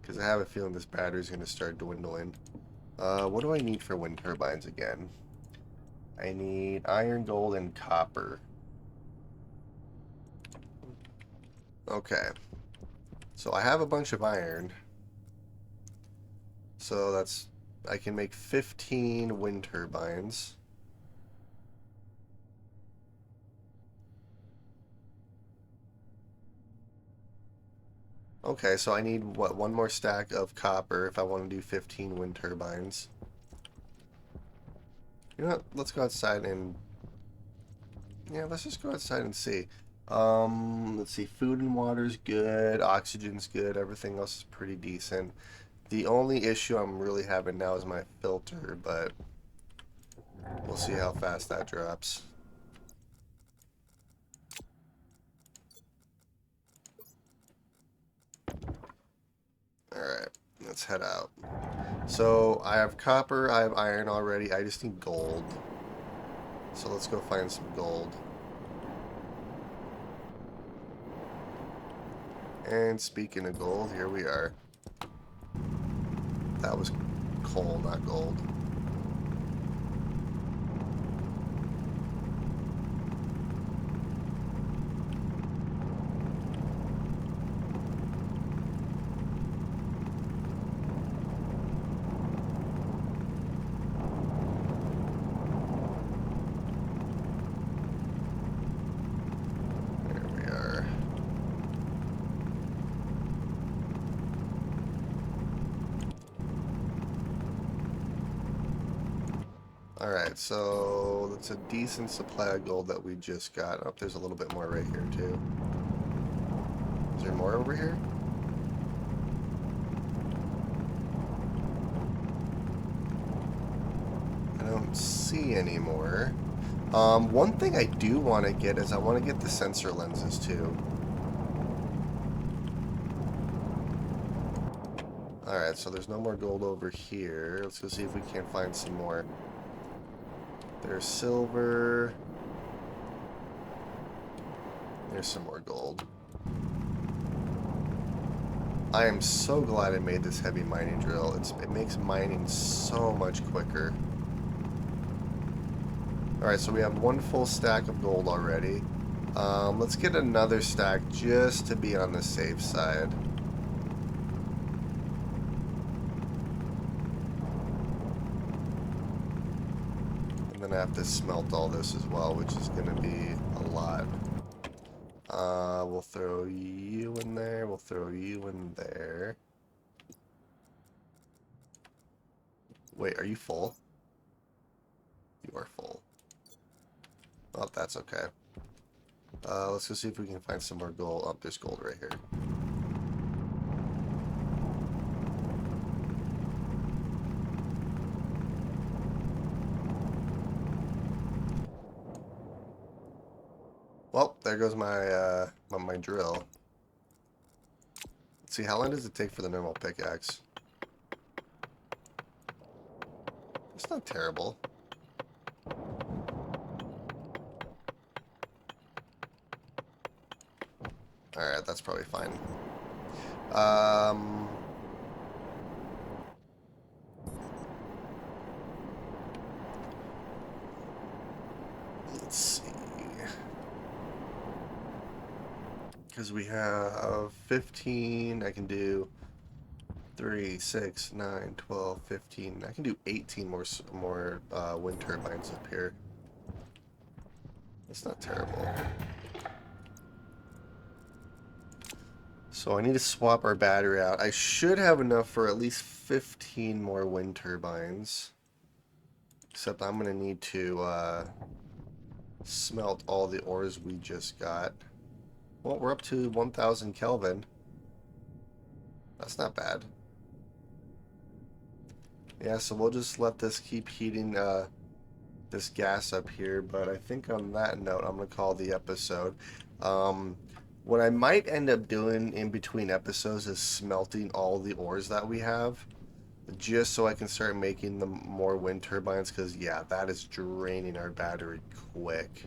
because I have a feeling this battery is going to start dwindling. What do I need for wind turbines again? I need iron, gold, and copper. Okay. So I have a bunch of iron. So that's... I can make 15 wind turbines. Okay, so I need, what, one more stack of copper if I want to do 15 wind turbines. You know what? Let's go outside and... Yeah, let's just go outside and see. Let's see. Food and water's good. Oxygen's good. Everything else is pretty decent. The only issue I'm really having now is my filter, but we'll see how fast that drops. Alright, let's head out. So, I have copper, I have iron already, I just need gold. So let's go find some gold. And speaking of gold, here we are. That was coal, not gold. There we are. Alright, so that's a decent supply of gold that we just got. Oh, there's a little bit more right here, too. Is there more over here? I don't see any more. One thing I do want to get is I want to get the sensor lenses, too. Alright, so there's no more gold over here. Let's go see if we can't find some more. There's silver. There's some more gold. I am so glad I made this heavy mining drill. It makes mining so much quicker. Alright, so we have one full stack of gold already. Let's get another stack just to be on the safe side. And then I have to smelt all this as well, which is going to be a lot. We'll throw you in there. We'll throw you in there. Wait, are you full? You are full. Oh, that's okay. Let's go see if we can find some more gold. Oh, there's gold right here. Well, there goes my drill. Let's see, how long does it take for the normal pickaxe? It's not terrible. Alright, that's probably fine. Um, let's see. Because we have 15, I can do 3, 6, 9, 12, 15. I can do 18 more wind turbines up here. That's not terrible. So I need to swap our battery out. I should have enough for at least 15 more wind turbines. Except I'm going to need to smelt all the ores we just got. Well, we're up to 1000 Kelvin. That's not bad. Yeah, so we'll just let this keep heating this gas up here. But I think on that note, I'm going to call the episode. Um, what I might end up doing in between episodes is smelting all the ores that we have. Just so I can start making the more wind turbines. Because, yeah, that is draining our battery quick.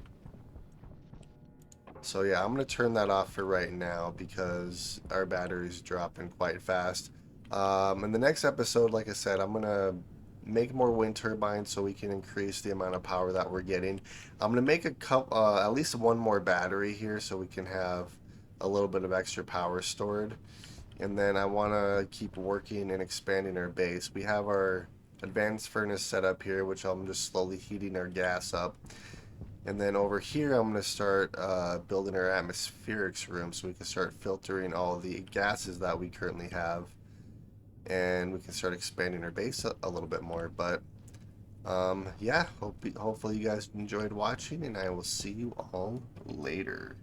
So yeah, I'm going to turn that off for right now because our battery's dropping quite fast. In the next episode, like I said, I'm going to make more wind turbines so we can increase the amount of power that we're getting. I'm going to make a couple, at least one more battery here so we can have a little bit of extra power stored. And then I want to keep working and expanding our base. We have our advanced furnace set up here, which I'm just slowly heating our gas up. And then over here, I'm going to start building our atmospherics room so we can start filtering all the gases that we currently have. And we can start expanding our base a little bit more. But yeah, hopefully you guys enjoyed watching, and I will see you all later.